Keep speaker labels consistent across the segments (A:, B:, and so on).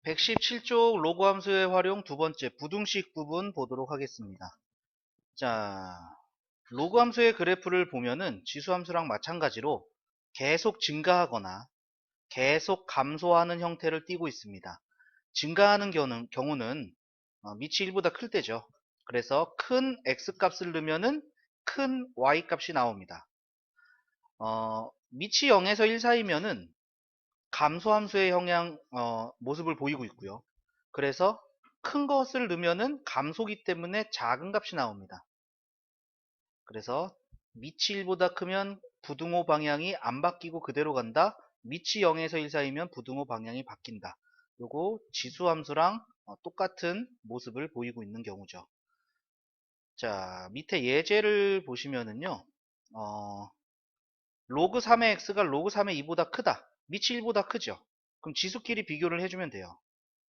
A: 117쪽 로그 함수의 활용 두 번째 부등식 부분 보도록 하겠습니다. 자, 로그 함수의 그래프를 보면은 지수 함수랑 마찬가지로 계속 증가하거나 계속 감소하는 형태를 띠고 있습니다. 증가하는 경우는 밑이 1보다 클 때죠. 그래서 큰 x 값을 넣으면은 큰 y 값이 나옵니다. 밑이 0에서 1 사이면은 감소함수의 모습을 보이고 있고요. 그래서 큰 것을 넣으면은 감소기 때문에 작은 값이 나옵니다. 그래서 밑이 1보다 크면 부등호 방향이 안 바뀌고 그대로 간다. 밑이 0에서 1 사이면 부등호 방향이 바뀐다. 요거 지수함수랑 똑같은 모습을 보이고 있는 경우죠. 자, 밑에 예제를 보시면은요. 로그 3의 x가 로그 3의 2보다 크다. 밑이 1보다 크죠. 그럼 지수끼리 비교를 해주면 돼요.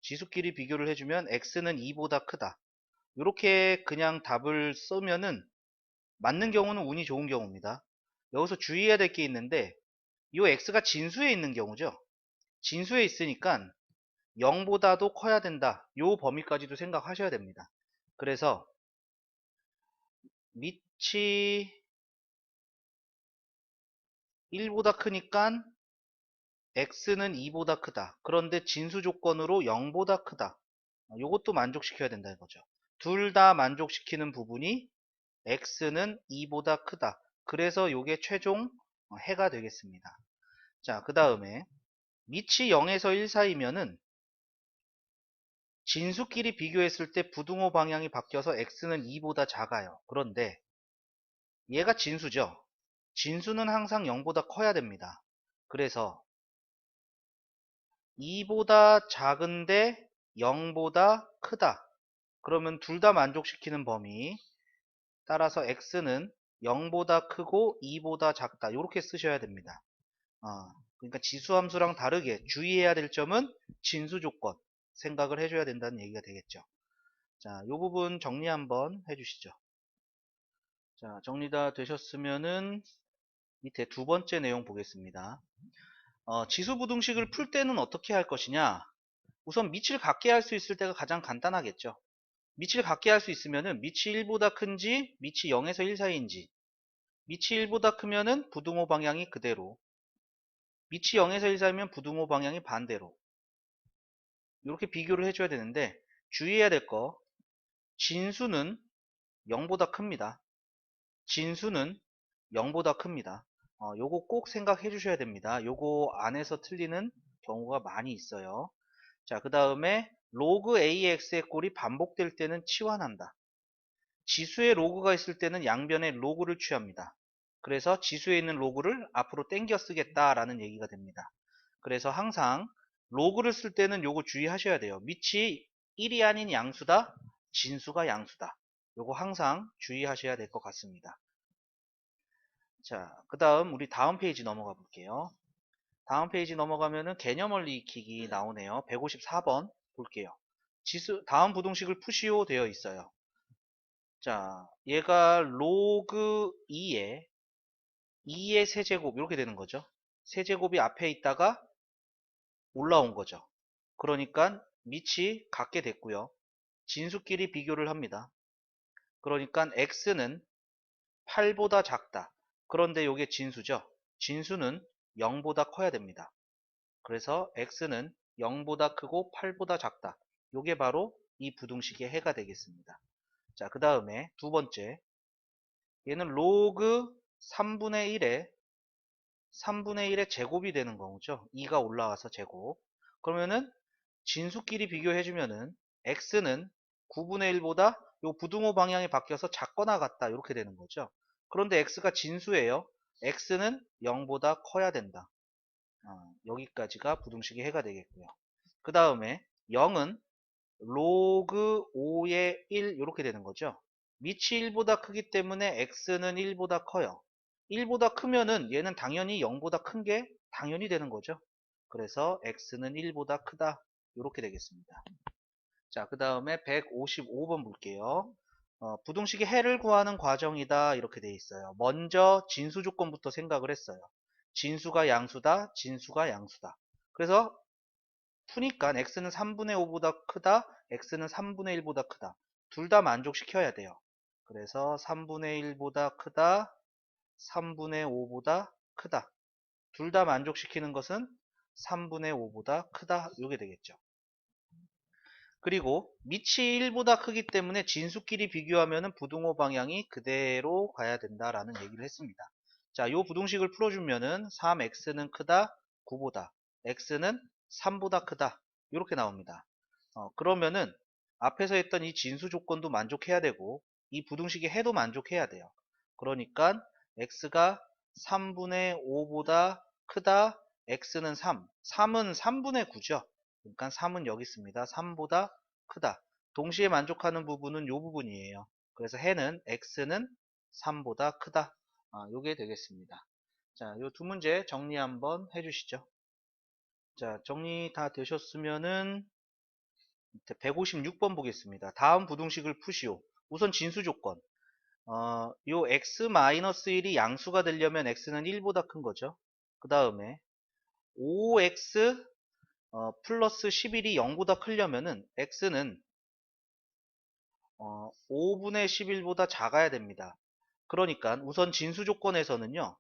A: 지수끼리 비교를 해주면 x는 2보다 크다. 이렇게 그냥 답을 쓰면은 맞는 경우는 운이 좋은 경우입니다. 여기서 주의해야 될 게 있는데 이 x가 진수에 있는 경우죠. 진수에 있으니까 0보다도 커야 된다. 이 범위까지도 생각하셔야 됩니다. 그래서 밑이 1보다 크니까 x는 2보다 크다. 그런데 진수 조건으로 0보다 크다. 이것도 만족시켜야 된다 이거죠. 둘 다 만족시키는 부분이 x는 2보다 크다. 그래서 이게 최종 해가 되겠습니다. 자, 그 다음에 밑이 0에서 1 사이면은 진수끼리 비교했을 때 부등호 방향이 바뀌어서 x는 2보다 작아요. 그런데 얘가 진수죠. 진수는 항상 0보다 커야 됩니다. 그래서 2보다 작은데 0보다 크다. 그러면 둘 다 만족시키는 범위. 따라서 x는 0보다 크고 2보다 작다. 이렇게 쓰셔야 됩니다. 그러니까 지수함수랑 다르게 주의해야 될 점은 진수 조건 생각을 해줘야 된다는 얘기가 되겠죠. 자, 이 부분 정리 한번 해주시죠. 자, 정리 다 되셨으면은 밑에 두 번째 내용 보겠습니다. 지수부등식을 풀 때는 어떻게 할 것이냐? 우선 밑을 갖게 할 수 있을 때가 가장 간단하겠죠. 밑을 갖게 할 수 있으면은 밑이 1보다 큰지 밑이 0에서 1 사이인지 밑이 1보다 크면은 부등호 방향이 그대로 밑이 0에서 1 사이면 부등호 방향이 반대로 이렇게 비교를 해줘야 되는데 주의해야 될 거 진수는 0보다 큽니다. 진수는 0보다 큽니다. 요거 꼭 생각해 주셔야 됩니다. 요거 안에서 틀리는 경우가 많이 있어요. 자, 그 다음에 로그 AX의 꼴이 반복될 때는 치환한다. 지수에 로그가 있을 때는 양변에 로그를 취합니다. 그래서 지수에 있는 로그를 앞으로 땡겨 쓰겠다라는 얘기가 됩니다. 그래서 항상 로그를 쓸 때는 요거 주의하셔야 돼요. 밑이 1이 아닌 양수다, 진수가 양수다. 요거 항상 주의하셔야 될 것 같습니다. 자, 그 다음 우리 다음 페이지 넘어가 볼게요. 다음 페이지 넘어가면은 개념원리 익히기 나오네요. 154번 볼게요. 다음 부등식을 푸시오 되어 있어요. 자, 얘가 로그 2의 세제곱 이렇게 되는 거죠. 세제곱이 앞에 있다가 올라온 거죠. 그러니까 밑이 같게 됐고요. 진수끼리 비교를 합니다. 그러니까 x는 8보다 작다. 그런데 이게 진수죠. 진수는 0보다 커야 됩니다. 그래서 x는 0보다 크고 8보다 작다. 이게 바로 이 부등식의 해가 되겠습니다. 자, 그 다음에 두 번째. 얘는 로그 3분의 1의 제곱이 되는 거죠. 2가 올라와서 제곱. 그러면은 진수끼리 비교해주면은 x는 9분의 1보다 요 부등호 방향이 바뀌어서 작거나 같다. 이렇게 되는 거죠. 그런데 x가 진수예요. x는 0보다 커야 된다. 여기까지가 부등식의 해가 되겠고요. 그 다음에 0은 로그 5의 1 이렇게 되는 거죠. 밑이 1보다 크기 때문에 x는 1보다 커요. 1보다 크면은 얘는 당연히 0보다 큰 게 당연히 되는 거죠. 그래서 x는 1보다 크다. 이렇게 되겠습니다. 자, 그 다음에 155번 볼게요. 부등식의 해를 구하는 과정이다. 이렇게 돼 있어요. 먼저 진수 조건부터 생각을 했어요. 진수가 양수다, 진수가 양수다. 그래서 푸니까 x는 3분의 5보다 크다, x는 3분의 1보다 크다. 둘 다 만족시켜야 돼요. 그래서 3분의 1보다 크다, 3분의 5보다 크다. 둘 다 만족시키는 것은 3분의 5보다 크다. 이게 되겠죠. 그리고 밑이 1보다 크기 때문에 진수끼리 비교하면 부등호 방향이 그대로 가야 된다라는 얘기를 했습니다. 자, 요 부등식을 풀어주면은 3x는 크다, 9보다. x는 3보다 크다. 이렇게 나옵니다. 그러면은 앞에서 했던 이 진수 조건도 만족해야 되고 이 부등식의 해도 만족해야 돼요. 그러니까 x가 3분의 5보다 크다, x는 3. 3은 3분의 9죠. 그러니까 3은 여기 있습니다. 3보다 크다. 동시에 만족하는 부분은 이 부분이에요. 그래서 해는 x는 3보다 크다. 요게 되겠습니다. 자, 요 두 문제 정리 한번 해주시죠. 자, 정리 다 되셨으면은 156번 보겠습니다. 다음 부등식을 푸시오. 우선 진수 조건. 요 x-1이 양수가 되려면 x는 1보다 큰 거죠. 그 다음에 5x 플러스 11이 0보다 크려면은 x는 5분의 11보다 작아야 됩니다. 그러니까 우선 진수 조건에서는요.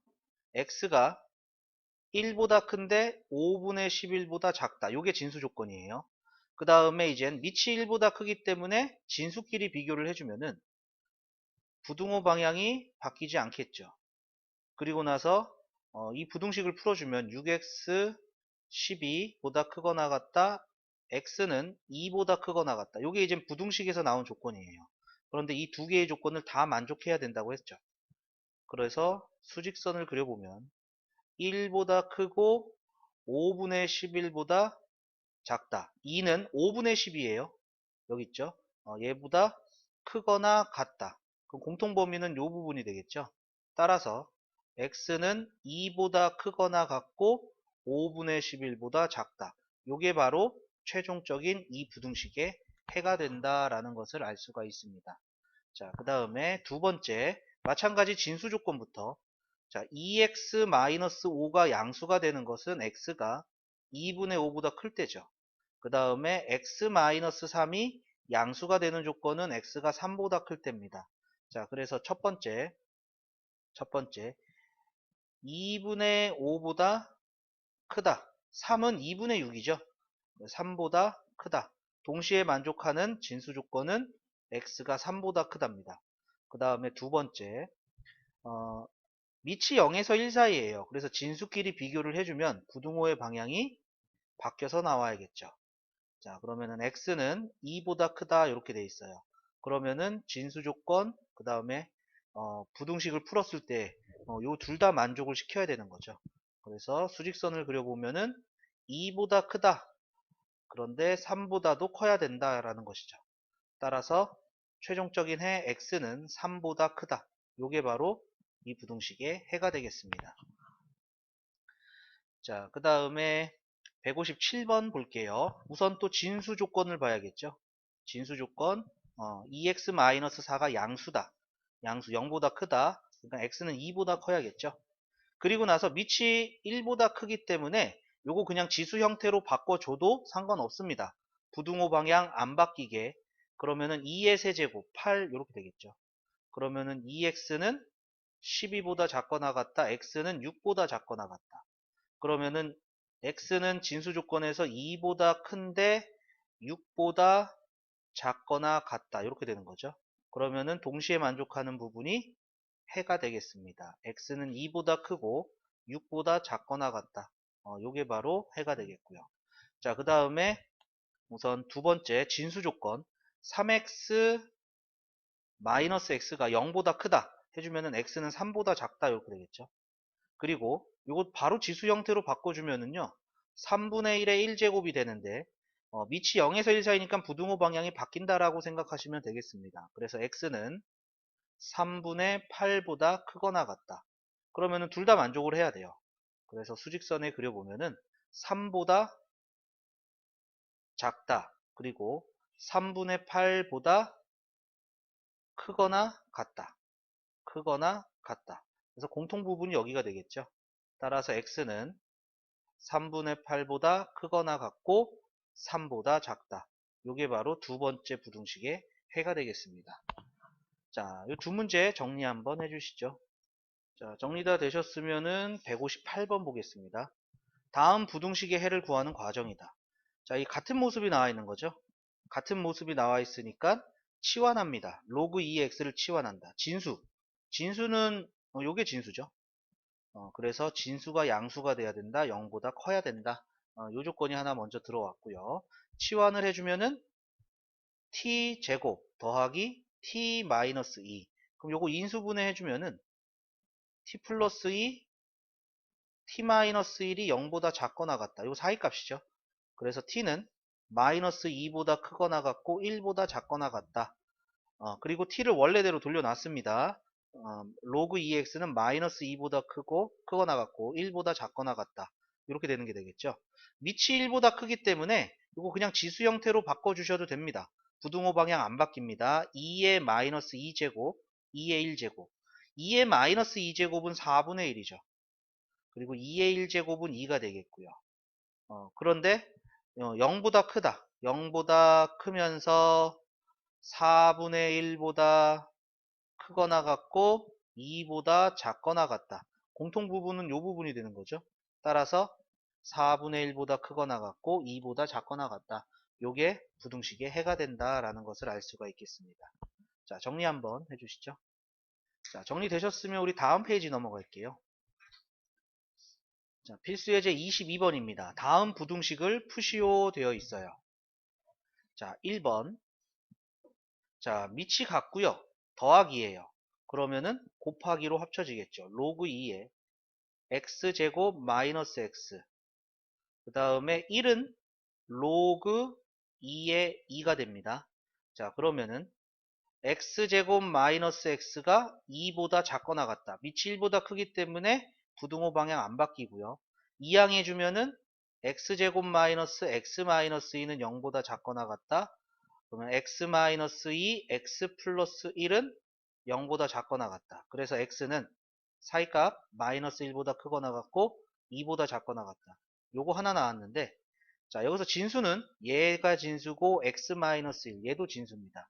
A: x가 1보다 큰데 5분의 11보다 작다. 이게 진수 조건이에요. 그 다음에 이젠 밑이 1보다 크기 때문에 진수끼리 비교를 해주면은 부등호 방향이 바뀌지 않겠죠. 그리고 나서 이 부등식을 풀어주면 6x 12보다 크거나 같다. x는 2보다 크거나 같다. 이게 이제 부등식에서 나온 조건이에요. 그런데 이 두 개의 조건을 다 만족해야 된다고 했죠. 그래서 수직선을 그려보면 1보다 크고 5분의 11보다 작다. 2는 5분의 10이에요. 여기 있죠. 얘보다 크거나 같다. 그럼 공통범위는 이 부분이 되겠죠. 따라서 x는 2보다 크거나 같고 5분의 11보다 작다. 이게 바로 최종적인 이 부등식의 해가 된다라는 것을 알 수가 있습니다. 자, 그 다음에 두 번째, 마찬가지 진수 조건부터. 자, 2x-5가 양수가 되는 것은 x가 2분의 5보다 클 때죠. 그 다음에 x-3이 양수가 되는 조건은 x가 3보다 클 때입니다. 자, 그래서 첫 번째 2분의 5보다 크다. 3은 2분의 6이죠. 3보다 크다. 동시에 만족하는 진수 조건은 x가 3보다 크답니다. 그 다음에 두 번째, 밑이 0에서 1 사이에요. 그래서 진수끼리 비교를 해주면 부등호의 방향이 바뀌어서 나와야겠죠. 자, 그러면은 x는 2보다 크다 이렇게 돼 있어요. 그러면은 진수 조건, 그 다음에 부등식을 풀었을 때 요 둘 다 만족을 시켜야 되는 거죠. 그래서 수직선을 그려보면은 2보다 크다. 그런데 3보다도 커야 된다라는 것이죠. 따라서 최종적인 해 x는 3보다 크다. 요게 바로 이 부등식의 해가 되겠습니다. 자, 그 다음에 157번 볼게요. 우선 또 진수 조건을 봐야겠죠. 진수 조건, 2x-4가 양수다. 양수 0보다 크다. 그러니까 x는 2보다 커야겠죠. 그리고 나서 밑이 1보다 크기 때문에 요거 그냥 지수 형태로 바꿔줘도 상관없습니다. 부등호 방향 안 바뀌게. 그러면은 2의 세제곱 8 이렇게 되겠죠. 그러면은 2x는 12보다 작거나 같다. x는 6보다 작거나 같다. 그러면은 x는 진수 조건에서 2보다 큰데 6보다 작거나 같다. 이렇게 되는 거죠. 그러면은 동시에 만족하는 부분이 해가 되겠습니다. x는 2보다 크고 6보다 작거나 같다. 요게 바로 해가 되겠고요. 자, 그 다음에 우선 두 번째 진수 조건 3x x가 0보다 크다 해주면은 x는 3보다 작다 이렇게 되겠죠. 그리고 이거 바로 지수 형태로 바꿔주면은요 3분의 1의 1제곱이 되는데 밑이 0에서 1 사이니까 부등호 방향이 바뀐다라고 생각하시면 되겠습니다. 그래서 x는 3분의 8보다 크거나 같다. 그러면은 둘 다 만족을 해야 돼요. 그래서 수직선에 그려보면은 3보다 작다. 그리고 3분의 8보다 크거나 같다. 크거나 같다. 그래서 공통 부분이 여기가 되겠죠. 따라서 x는 3분의 8보다 크거나 같고 3보다 작다. 이게 바로 두 번째 부등식의 해가 되겠습니다. 자, 이 두 문제 정리 한번 해주시죠. 자, 정리 다 되셨으면은 158번 보겠습니다. 다음 부등식의 해를 구하는 과정이다. 자, 이 같은 모습이 나와 있는 거죠. 같은 모습이 나와 있으니까 치환합니다. 로그 2x를 치환한다. 진수. 진수는 요게 진수죠. 그래서 진수가 양수가 돼야 된다. 0보다 커야 된다. 요 조건이 하나 먼저 들어왔고요. 치환을 해주면은 t제곱 더하기 t-2. 그럼 요거 인수분해 해주면은 t 플러스 2, t-1이 0보다 작거나 같다. 요 사이값이죠. 그래서 t는 마이너스 2보다 크거나 같고 1보다 작거나 같다. 그리고 t를 원래대로 돌려놨습니다. 로그 2x는 마이너스 2보다 크거나 같고 1보다 작거나 같다. 이렇게 되는 게 되겠죠. 밑이 1보다 크기 때문에 이거 그냥 지수 형태로 바꿔주셔도 됩니다. 부등호 방향 안 바뀝니다. 2의 마이너스 2제곱, 2의 1제곱. 2의 마이너스 2제곱은 4분의 1이죠. 그리고 2의 1제곱은 2가 되겠고요. 그런데 0보다 크다. 0보다 크면서 4분의 1보다 크거나 같고 2보다 작거나 같다. 공통 부분은 이 부분이 되는 거죠. 따라서 4분의 1보다 크거나 같고 2보다 작거나 같다. 요게 부등식의 해가 된다라는 것을 알 수가 있겠습니다. 자, 정리 한번 해주시죠. 자, 정리되셨으면 우리 다음 페이지 넘어갈게요. 자, 필수예제 22번입니다. 다음 부등식을 푸시오 되어 있어요. 자, 1번. 자, 밑이 같고요. 더하기예요. 그러면은 곱하기로 합쳐지겠죠. 로그 2에 x제곱 마이너스 x. 그 다음에 1은 로그 2의 2가 됩니다. 자, 그러면은 x제곱 마이너스 x가 2보다 작거나 같다. 밑이 1보다 크기 때문에 부등호 방향 안 바뀌고요. 이항해주면은 x제곱 마이너스 x 마이너스 2는 0보다 작거나 같다. 그러면 x-2, x 플러스 1은 0보다 작거나 같다. 그래서 x는 사이값 마이너스 1보다 크거나 같고 2보다 작거나 같다. 요거 하나 나왔는데, 자, 여기서 진수는 얘가 진수고 x-1, 얘도 진수입니다.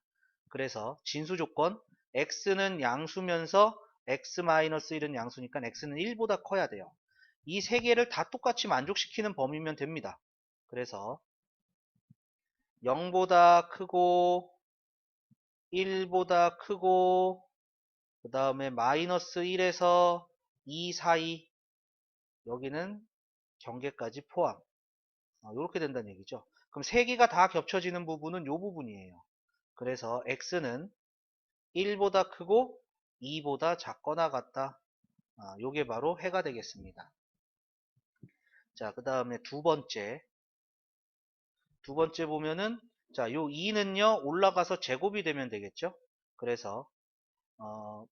A: 그래서 진수 조건 x는 양수면서 x-1은 양수니까 x는 1보다 커야 돼요. 이 세 개를 다 똑같이 만족시키는 범위면 됩니다. 그래서 0보다 크고 1보다 크고 그 다음에 마이너스 1에서 2 사이, 여기는 경계까지 포함. 이렇게 된다는 얘기죠. 그럼 세 개가 다 겹쳐지는 부분은 이 부분이에요. 그래서 x는 1보다 크고 2보다 작거나 같다. 요게 바로 해가 되겠습니다. 자, 그 다음에 두 번째 보면은, 자, 요 2는요 올라가서 제곱이 되면 되겠죠. 그래서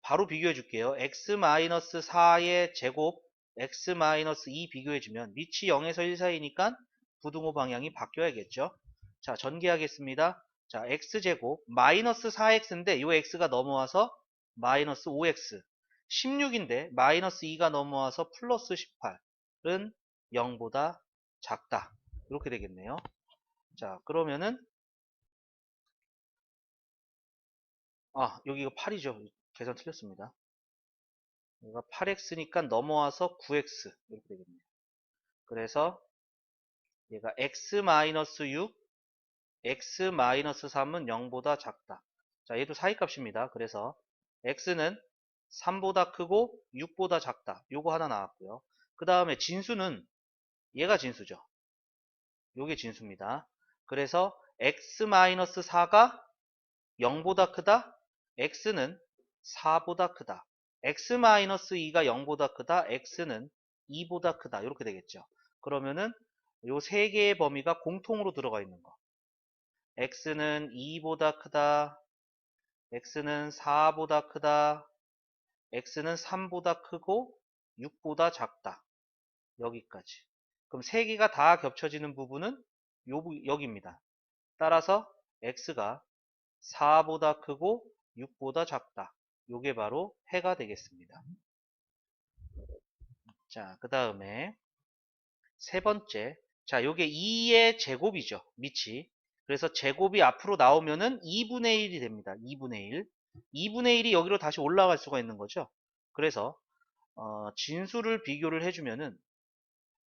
A: 바로 비교해 줄게요. x-4의 제곱, x-2 비교해주면 밑이 0에서 1 사이니까 부등호 방향이 바뀌어야겠죠. 자, 전개하겠습니다. 자, x제곱, 마이너스 4x인데 이 x가 넘어와서 마이너스 5x, 16인데 마이너스 2가 넘어와서 플러스 18은 0보다 작다. 이렇게 되겠네요. 자, 그러면은 여기가 8이죠. 계산 틀렸습니다. 얘가 8x니까 넘어와서 9x 이렇게 되겠네요. 그래서 얘가 x-6, x-3은 0보다 작다. 자, 얘도 사이값입니다. 그래서 x는 3보다 크고 6보다 작다. 요거 하나 나왔고요. 그 다음에 진수는 얘가 진수죠. 요게 진수입니다. 그래서 x-4가 0보다 크다. x는 4보다 크다. x-2가 0보다 크다. x는 2보다 크다. 이렇게 되겠죠. 그러면은 요 세 개의 범위가 공통으로 들어가 있는 거. x는 2보다 크다. x는 4보다 크다. x는 3보다 크고 6보다 작다. 여기까지. 그럼 세 개가 다 겹쳐지는 부분은 여기입니다. 따라서 x가 4보다 크고 6보다 작다. 요게 바로 해가 되겠습니다. 자, 그 다음에 세 번째. 자, 요게 2의 제곱이죠. 밑이. 그래서 제곱이 앞으로 나오면은 2분의 1이 됩니다. 2분의 1. 2분의 1이 여기로 다시 올라갈 수가 있는 거죠. 그래서 진수를 비교를 해주면은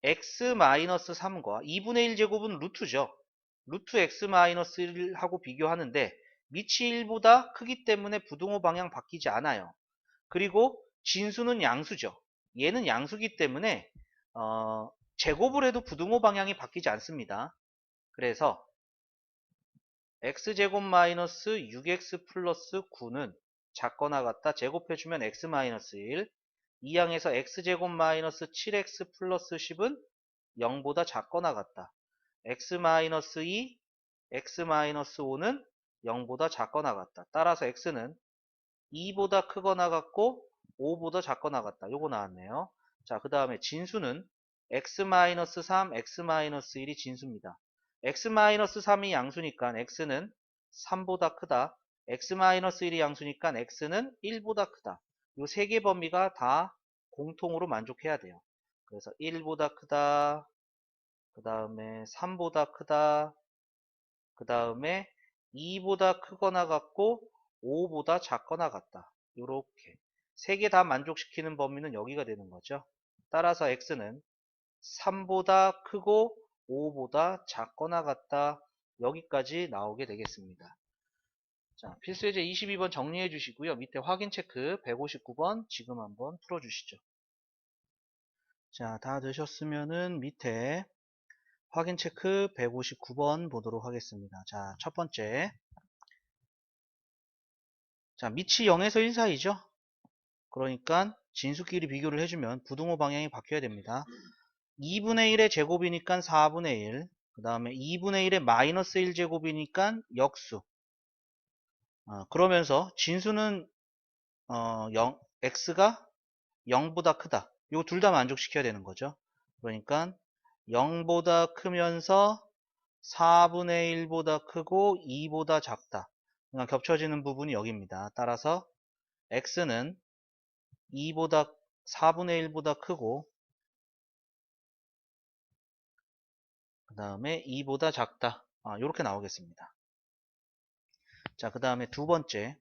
A: x-3과 2분의 1 제곱은 루트죠. 루트 x-1하고 비교하는데 밑이 1보다 크기 때문에 부등호 방향 바뀌지 않아요. 그리고 진수는 양수죠. 얘는 양수기 때문에 제곱을 해도 부등호 방향이 바뀌지 않습니다. 그래서 x제곱 마이너스 6x 플러스 9는 작거나 같다. 제곱해주면 x 마이너스 1. 이 항에서 x제곱 마이너스 7x 플러스 10은 0보다 작거나 같다. x 마이너스 2, x 마이너스 5는 0보다 작거나 같다. 따라서 x는 2보다 크거나 같고 5보다 작거나 같다. 요거 나왔네요. 자, 그 다음에 진수는 x-3, x-1이 진수입니다. x-3이 양수니까 x는 3보다 크다. x-1이 양수니까 x는 1보다 크다. 요 세 개 범위가 다 공통으로 만족해야 돼요. 그래서 1보다 크다. 그 다음에 3보다 크다. 그 다음에 2보다 크거나 같고 5보다 작거나 같다. 요렇게 세 개 다 만족시키는 범위는 여기가 되는 거죠. 따라서 x는 3보다 크고 5보다 작거나 같다. 여기까지 나오게 되겠습니다. 자, 필수예제 22번 정리해 주시고요. 밑에 확인 체크 159번 지금 한번 풀어 주시죠. 자, 다 되셨으면은 밑에 확인 체크 159번 보도록 하겠습니다. 자, 첫 번째. 자, 밑이 0에서 1 사이죠? 그러니까 진수끼리 비교를 해주면 부등호 방향이 바뀌어야 됩니다. 2분의 1의 제곱이니까 4분의 1. 그 다음에 2분의 1의 마이너스 1제곱이니까 역수. 그러면서 진수는 x가 0보다 크다. 이거 둘 다 만족시켜야 되는 거죠. 그러니까 0보다 크면서 4분의 1보다 크고 2보다 작다. 그러니까 겹쳐지는 부분이 여기입니다. 따라서 x는 2보다 4분의 1보다 크고 그 다음에 2보다 작다. 이렇게 나오겠습니다. 자, 그 다음에 두 번째.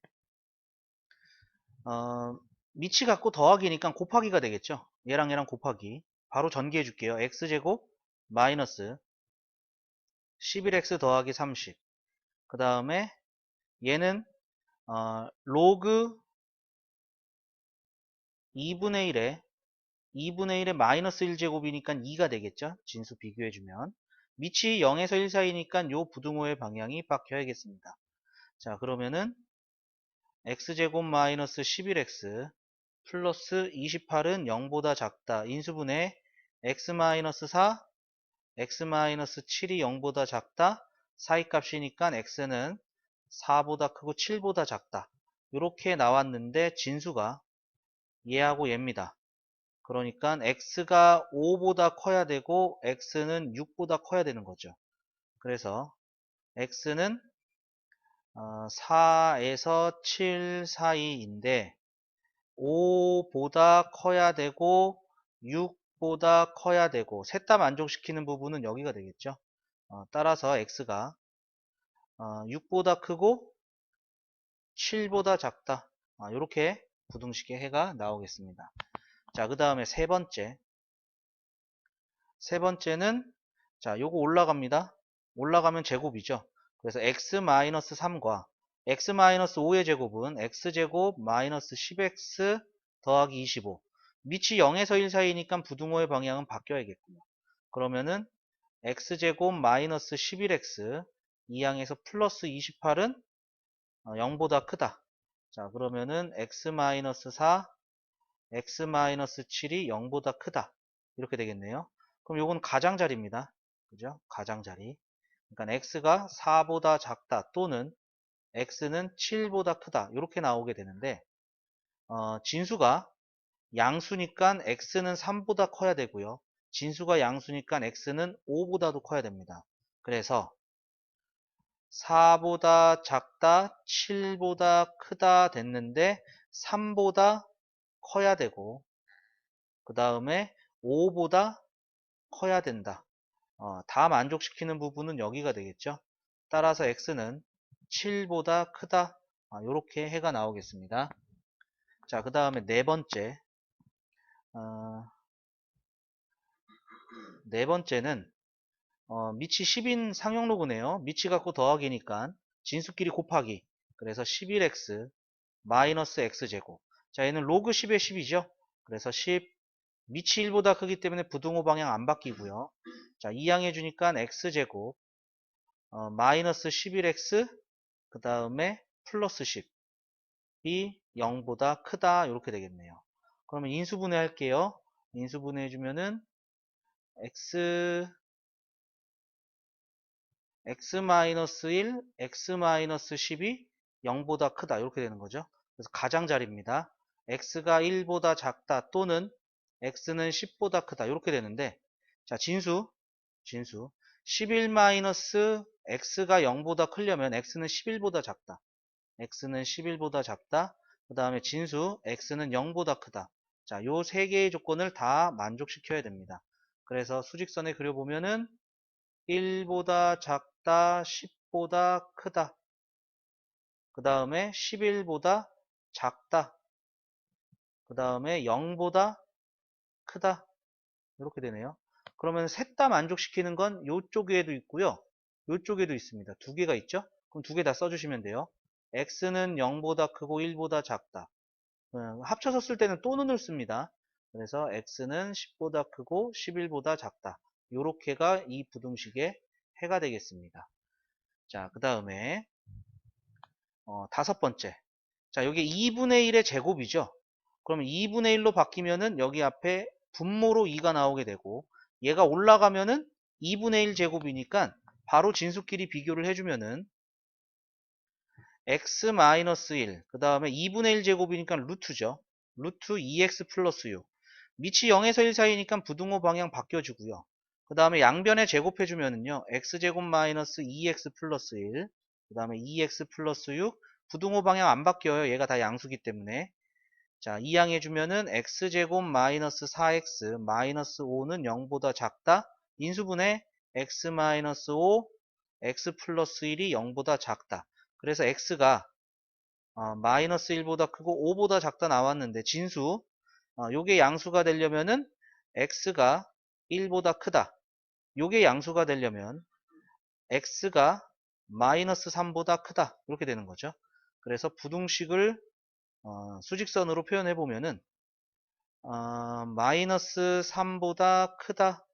A: 밑이 같고 더하기니까 곱하기가 되겠죠. 얘랑 얘랑 곱하기. 바로 전개해 줄게요. x제곱 마이너스 11x 더하기 30. 그 다음에 얘는 로그 2분의 1에 마이너스 1제곱이니까 2가 되겠죠. 진수 비교해주면. 밑이 0에서 1 사이니까 요 부등호의 방향이 바뀌어야겠습니다. 자, 그러면은 x제곱 마이너스 11x 플러스 28은 0보다 작다. 인수분해 x 마이너스 4, x 마이너스 7이 0보다 작다. 사이값이니까 x는 4보다 크고 7보다 작다. 이렇게 나왔는데 진수가 얘하고 얘입니다. 그러니까 x가 5보다 커야 되고 x는 6보다 커야 되는 거죠. 그래서 x는 4에서 7 사이인데 5보다 커야 되고 6보다 커야 되고 셋 다 만족시키는 부분은 여기가 되겠죠. 따라서 x가 6보다 크고 7보다 작다. 이렇게 부등식의 해가 나오겠습니다. 자, 그 다음에 세 번째. 세 번째는 자, 요거 올라갑니다. 올라가면 제곱이죠. 그래서 x-3과 x-5의 제곱은 x제곱 마이너스 10x 더하기 25. 밑이 0에서 1 사이니까 부등호의 방향은 바뀌어야겠군요. 그러면은 x제곱 마이너스 11x 이 항에서 플러스 28은 0보다 크다. 자, 그러면은 x-4, x-7이 0보다 크다. 이렇게 되겠네요. 그럼 요건 가장자리입니다. 그죠? 가장자리. 그러니까 x가 4보다 작다 또는 x는 7보다 크다. 이렇게 나오게 되는데 진수가 양수니까 x는 3보다 커야 되고요. 진수가 양수니까 x는 5보다도 커야 됩니다. 그래서 4보다 작다, 7보다 크다 됐는데 3보다 커야 되고 그 다음에 5보다 커야 된다. 다 만족시키는 부분은 여기가 되겠죠. 따라서 x는 7보다 크다. 이렇게 해가 나오겠습니다. 자, 그 다음에 어, 네 번째는 미치 10인 상용로그네요. 미치 갖고 더하기니까 진수끼리 곱하기. 그래서 11x 마이너스 x제곱. 자, 얘는 로그 10의 10이죠. 그래서 10 미치 1보다 크기 때문에 부등호 방향 안 바뀌고요. 자, 이항해 주니까 x제곱 마이너스 11x 그 다음에 플러스 10이 0보다 크다 이렇게 되겠네요. 그러면 인수분해 할게요. 인수분해 해주면은 x-1, x-10이 0보다 크다 이렇게 되는 거죠. 그래서 가장자리입니다. x가 1보다 작다 또는 x는 10보다 크다 이렇게 되는데, 자, 진수 11-x가 0보다 크려면 x는 11보다 작다. x는 11보다 작다. 그 다음에 진수 x는 0보다 크다. 자, 요 세 개의 조건을 다 만족시켜야 됩니다. 그래서 수직선에 그려보면은 1보다 작다, 10보다 크다. 그 다음에 11보다 작다. 그 다음에 0보다 크다. 이렇게 되네요. 그러면 셋 다 만족시키는 건 이쪽에도 있고요. 이쪽에도 있습니다. 두 개가 있죠? 그럼 두 개 다 써주시면 돼요. x는 0보다 크고 1보다 작다. 합쳐서 쓸 때는 또는을 씁니다. 그래서 x는 10보다 크고 11보다 작다. 요렇게가 이 부등식의 해가 되겠습니다. 자, 그 다음에 다섯 번째. 자, 여기 2분의 1의 제곱이죠. 그러면 2분의 1로 바뀌면은 여기 앞에 분모로 2가 나오게 되고, 얘가 올라가면은 2분의 1 제곱이니까 바로 진수끼리 비교를 해주면은 x-1, 그 다음에 2분의 1 제곱이니까 루트죠. 루트 2x 플러스 6. 밑이 0에서 1 사이니까 부등호 방향 바뀌어주고요. 그 다음에 양변에 제곱해주면은요, x제곱 마이너스 2x 플러스 1, 그 다음에 2x 플러스 6, 부등호 방향 안 바뀌어요. 얘가 다 양수기 때문에. 자, 이항해주면은 x제곱 마이너스 4x 마이너스 5는 0보다 작다. 인수분해 x 마이너스 5, x 플러스 1이 0보다 작다. 그래서 x가 마이너스 1보다 크고 5보다 작다 나왔는데 진수 요게 양수가 되려면은 x가 1보다 크다. 요게 양수가 되려면 x가 마이너스 3보다 크다. 이렇게 되는 거죠. 그래서 부등식을 수직선으로 표현해 보면은 마이너스 3보다 크다.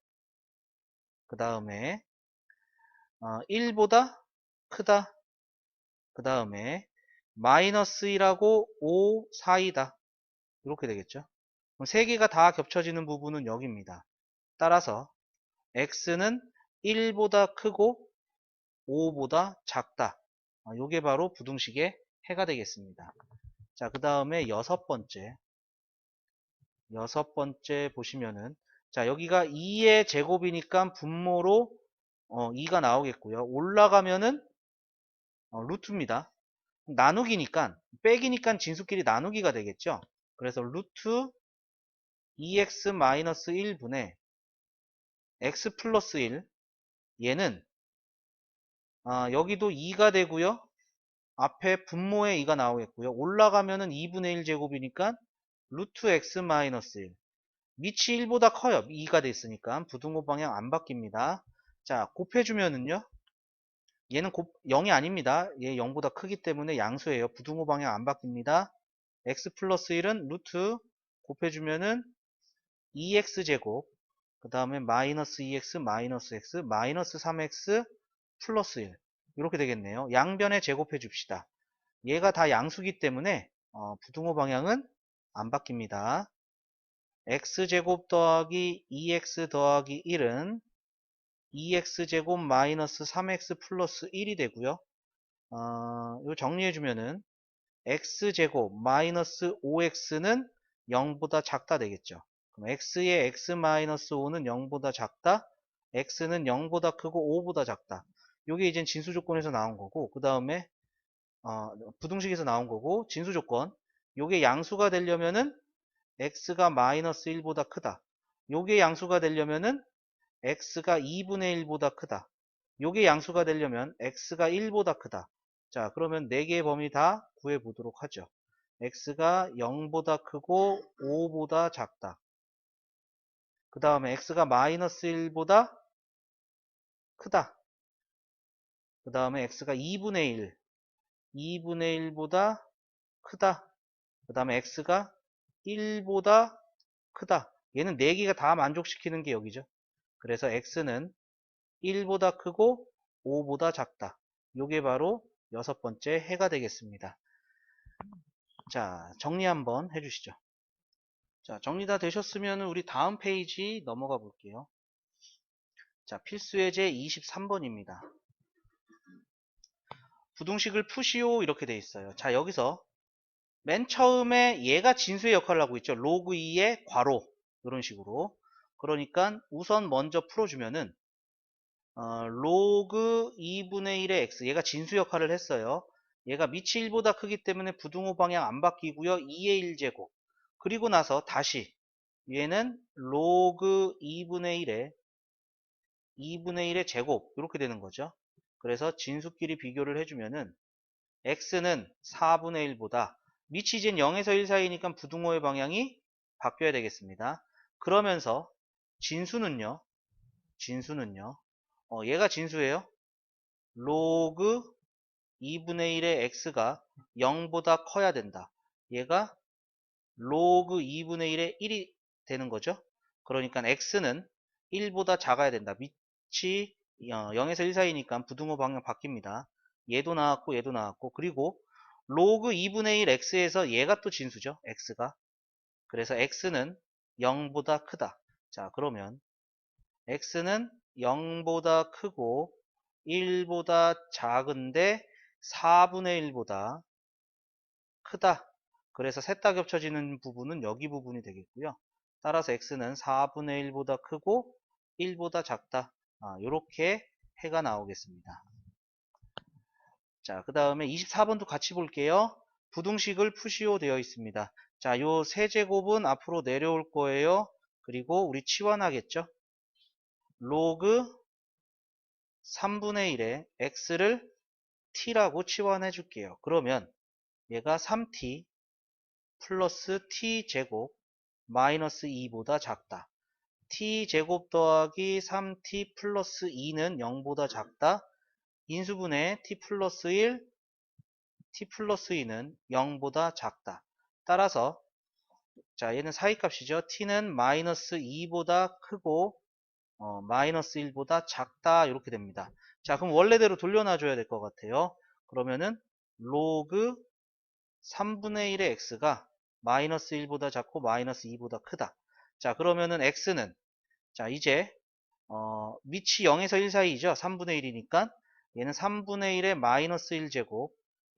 A: 그 다음에 1보다 크다. 그 다음에 마이너스 1하고 5 사이다. 이렇게 되겠죠. 그럼 세 개가 다 겹쳐지는 부분은 여기입니다. 따라서 x는 1보다 크고 5보다 작다. 이게 바로 부등식의 해가 되겠습니다. 자, 그 다음에 여섯 번째 보시면은, 자, 여기가 2의 제곱이니까 분모로 2가 나오겠고요. 올라가면은 루트입니다. 나누기니까, 빼기니까 진수끼리 나누기가 되겠죠. 그래서 루트 2x-1분의 x 플러스 1, 얘는 여기도 2가 되고요. 앞에 분모에 2가 나오겠고요. 올라가면은 2분의 1 제곱이니까 루트 x 마이너스 1. 밑이 1보다 커요. 2가 됐으니까 부등호 방향 안 바뀝니다. 자, 곱해주면은요. 얘는 0이 아닙니다. 얘 0보다 크기 때문에 양수예요. 부등호 방향 안 바뀝니다. x 플러스 1은 루트 곱해주면은 2x제곱, 그 다음에 마이너스 2x 마이너스 x 마이너스 3x 플러스 1 이렇게 되겠네요. 양변에 제곱해 줍시다. 얘가 다 양수기 때문에 부등호 방향은 안 바뀝니다. x제곱 더하기 2x 더하기 1은 2x제곱 마이너스 3x 플러스 1이 되고요. 이거 정리해주면은 x제곱 마이너스 5x는 0보다 작다 되겠죠. 그럼 x의 x 마이너스 5는 0보다 작다. x는 0보다 크고 5보다 작다. 이게 이제 진수 조건에서 나온 거고, 그 다음에 부등식에서 나온 거고, 진수 조건. 요게 양수가 되려면은 x가 마이너스 1보다 크다. 요게 양수가 되려면은 x가 2분의 1보다 크다. 요게 양수가 되려면 x가 1보다 크다. 자, 그러면 4개의 범위 다 구해보도록 하죠. x가 0보다 크고 5보다 작다. 그 다음에 x가 마이너스 1보다 크다. 그 다음에 x가 2분의 1, 2분의 1보다 크다. 그 다음에 x가 1보다 크다. 얘는 4개가 다 만족시키는 게 여기죠. 그래서 x는 1보다 크고 5보다 작다. 요게 바로 6번째 해가 되겠습니다. 자, 정리 한번 해주시죠. 자, 정리 다 되셨으면 우리 다음 페이지 넘어가 볼게요. 자, 필수예제 23번입니다. 부등식을 푸시오 이렇게 돼 있어요. 자, 여기서 맨 처음에 얘가 진수의 역할을 하고 있죠. 로그 2의 괄호 이런 식으로. 그러니까 우선 먼저 풀어주면은 로그 2분의 1의 x 얘가 진수 역할을 했어요. 얘가 밑이 1보다 크기 때문에 부등호 방향 안 바뀌고요. 2의 1제곱. 그리고 나서 다시 얘는 로그 2분의 1의 제곱 이렇게 되는 거죠. 그래서 진수끼리 비교를 해주면은 x는 4분의 1보다 밑이 이젠 0에서 1 사이니까 부등호의 방향이 바뀌어야 되겠습니다. 그러면서 진수는요. 얘가 진수예요. 로그 2분의 1의 x가 0보다 커야 된다. 얘가 로그 2분의 1의 1이 되는 거죠. 그러니까 x는 1보다 작아야 된다. 밑이 0에서 1 사이니까 부등호 방향 바뀝니다. 얘도 나왔고 얘도 나왔고 그리고 로그 2분의 1 x에서 얘가 또 진수죠. x가. 그래서 x는 0보다 크다. 자, 그러면 x는 0보다 크고 1보다 작은데 4분의 1보다 크다. 그래서 셋 다 겹쳐지는 부분은 여기 부분이 되겠고요. 따라서 x는 4분의 1보다 크고 1보다 작다. 이렇게 해가 나오겠습니다. 자, 그 다음에 24번도 같이 볼게요. 부등식을 푸시오 되어 있습니다. 자, 요 세제곱은 앞으로 내려올 거예요. 그리고 우리 치환하겠죠. 로그 3분의 1에 x를 t라고 치환해 줄게요. 그러면 얘가 3t 플러스 t제곱 마이너스 2보다 작다. t제곱 더하기 3t 플러스 2는 0보다 작다. 인수분해 t 플러스 1, t 플러스 2는 0보다 작다. 따라서 자, 얘는 사이값이죠. t는 마이너스 2보다 크고 마이너스 1보다 작다 이렇게 됩니다. 자, 그럼 원래대로 돌려놔줘야 될 것 같아요. 그러면은 로그 3분의 1의 x가 마이너스 1보다 작고 마이너스 2보다 크다. 자, 그러면은 x는 자, 이제 밑이 0에서 1 사이죠. 3분의 1이니까 얘는 3분의 1의 마이너스 1제곱,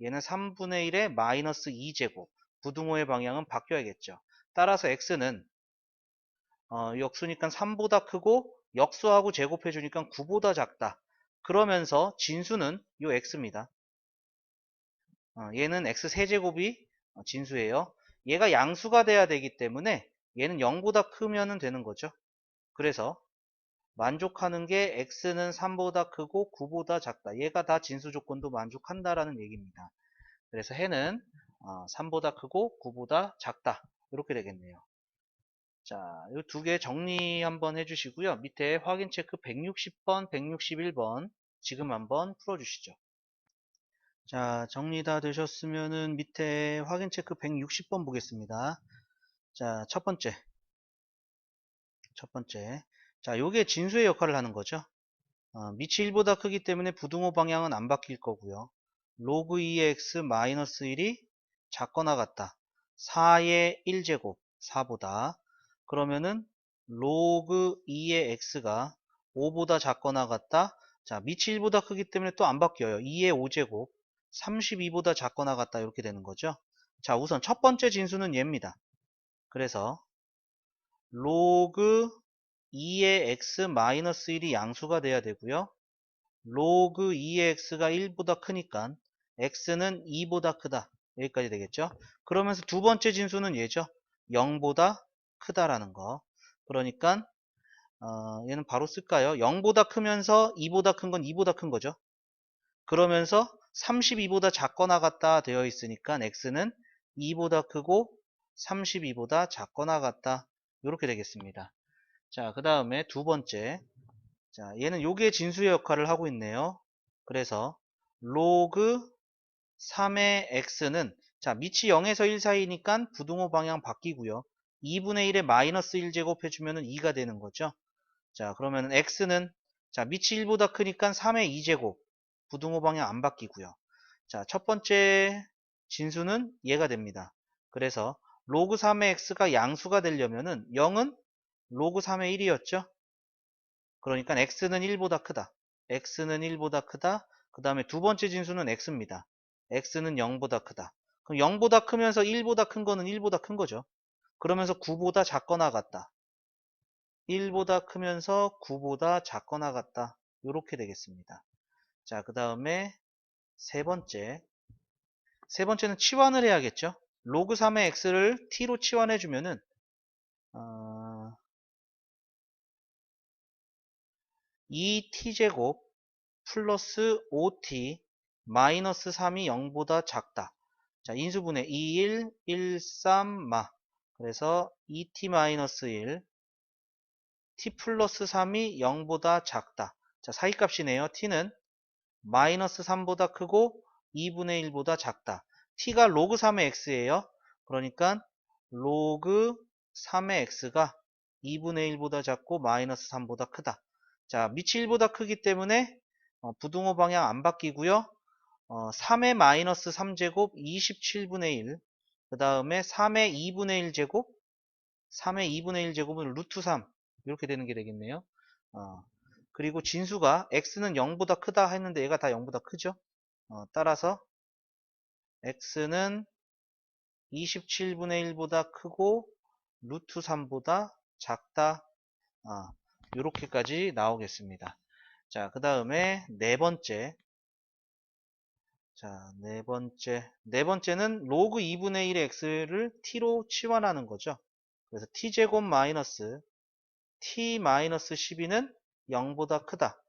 A: 얘는 3분의 1의 마이너스 2제곱. 부등호의 방향은 바뀌어야겠죠. 따라서 x는 역수니까 3보다 크고 역수하고 제곱해 주니까 9보다 작다. 그러면서 진수는 요 x입니다. 얘는 x 세제곱이 진수예요. 얘가 양수가 돼야 되기 때문에 얘는 0보다 크면 되는 거죠. 그래서 만족하는 게 x는 3보다 크고 9보다 작다. 얘가 다 진수 조건도 만족한다라는 얘기입니다. 그래서 해는 3보다 크고 9보다 작다. 이렇게 되겠네요. 자, 이 두 개 정리 한번 해주시고요. 밑에 확인 체크 160번, 161번 지금 한번 풀어주시죠. 자, 정리 다 되셨으면은 밑에 확인 체크 160번 보겠습니다. 자, 첫 번째. 자, 요게 진수의 역할을 하는 거죠. 밑이 1보다 크기 때문에 부등호 방향은 안 바뀔 거고요. 로그 2의 x 마이너스 1이 작거나 같다. 4의 1제곱 4보다. 그러면은 로그 2의 x가 5보다 작거나 같다. 자, 밑이 1보다 크기 때문에 또 안 바뀌어요. 2의 5제곱 32보다 작거나 같다. 이렇게 되는 거죠. 자, 우선 첫 번째 진수는 얘입니다. 그래서 로그 2의 x 마이너스 1이 양수가 돼야 되고요. 로그 2의 x가 1보다 크니까 x는 2보다 크다. 여기까지 되겠죠. 그러면서 두 번째 진수는 얘죠. 0보다 크다라는 거. 그러니까 얘는 바로 쓸까요? 0보다 크면서 2보다 큰 건 2보다 큰 거죠. 그러면서 32보다 작거나 같다 되어 있으니까 x는 2보다 크고 32보다 작거나 같다. 이렇게 되겠습니다. 자, 그 다음에 두 번째. 자, 얘는 요게 진수의 역할을 하고 있네요. 그래서 로그 3의 x는 자, 밑이 0에서 1 사이니까 부등호 방향 바뀌고요. 2분의 1에 마이너스 1제곱 해주면 2가 되는 거죠. 자, 그러면 x는 자, 밑이 1보다 크니까 3의 2제곱. 부등호 방향 안 바뀌고요. 자, 첫 번째 진수는 얘가 됩니다. 그래서 로그 3의 x가 양수가 되려면은 0은 로그 3의 1이었죠. 그러니까 x는 1보다 크다. x는 1보다 크다. 그 다음에 두 번째 진수는 x입니다. x는 0보다 크다. 그럼 0보다 크면서 1보다 큰 거는 1보다 큰 거죠. 그러면서 9보다 작거나 같다. 1보다 크면서 9보다 작거나 같다. 이렇게 되겠습니다. 자, 그 다음에 세 번째. 세 번째는 치환을 해야겠죠. 로그 3의 x를 t로 치환해 주면은 2t제곱 플러스 5t 마이너스 3이 0보다 작다. 자, 인수분해 2, 1, 1, 3, 마. 그래서 2t 마이너스 1, t 플러스 3이 0보다 작다. 자, 사이값이네요. t는 마이너스 3보다 크고 2분의 1보다 작다. t가 로그 3의 x예요. 그러니까 로그 3의 x가 2분의 1보다 작고 마이너스 3보다 크다. 자, 밑이 1보다 크기 때문에 부등호 방향 안 바뀌고요. 3의 마이너스 3제곱 27분의 1. 그 다음에 3의 2분의 1제곱 3의 2분의 1제곱은 루트 3 이렇게 되는 게 되겠네요. 그리고 진수가 x는 0보다 크다 했는데 얘가 다 0보다 크죠. 따라서 x는 27분의 1보다 크고 루트 3보다 작다. 이렇게까지 나오겠습니다. 자, 그 다음에 네 번째. 자, 네 번째는 로그 2분의 1의 x를 t로 치환하는 거죠. 그래서 t제곱 마이너스 t 마이너스 12는 0보다 크다.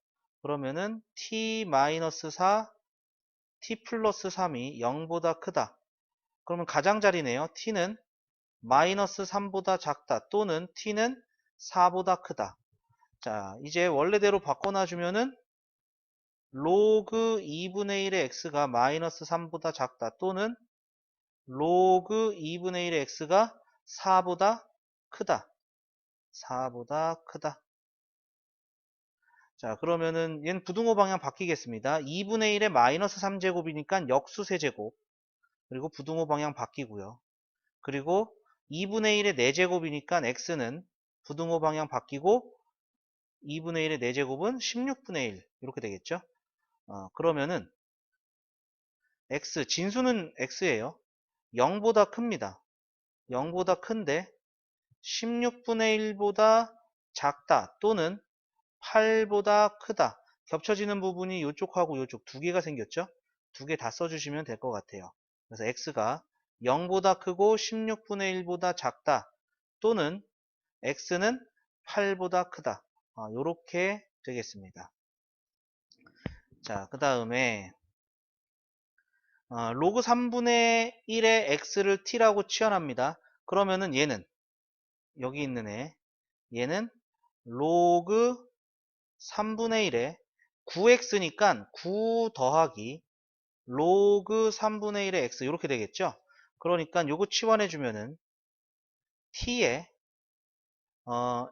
A: 그러면은 t 마이너스 4, t 플러스 3이 0보다 크다. 그러면 가장자리네요. t는 마이너스 3보다 작다. 또는 t는 4보다 크다. 자, 이제 원래대로 바꿔놔주면은 로그 2분의 1의 x가 마이너스 3보다 작다. 또는 로그 2분의 1의 x가 4보다 크다. 4보다 크다. 자, 그러면은 얘는 부등호 방향 바뀌겠습니다. 2분의 1의 마이너스 3제곱이니까 역수 세제곱. 그리고 부등호 방향 바뀌고요. 그리고 2분의 1의 4제곱이니까 x는 부등호 방향 바뀌고 2분의 1의 4제곱은 16분의 1 이렇게 되겠죠. 그러면은 x, 진수는 x예요. 0보다 큽니다. 0보다 큰데 16분의 1보다 작다 또는 8보다 크다. 겹쳐지는 부분이 이쪽하고 이쪽 두 개가 생겼죠. 두 개 다 써주시면 될 것 같아요. 그래서 x가 0보다 크고 16분의 1보다 작다 또는 x는 8보다 크다. 이렇게 되겠습니다. 자, 그 다음에 로그 3분의 1의 x를 t라고 치환합니다. 그러면은 얘는 여기 있는 얘는 로그 3분의 1에 9x니까 9 더하기 로그 3분의 1의 x 이렇게 되겠죠. 그러니까 요거 치환해 주면은 t에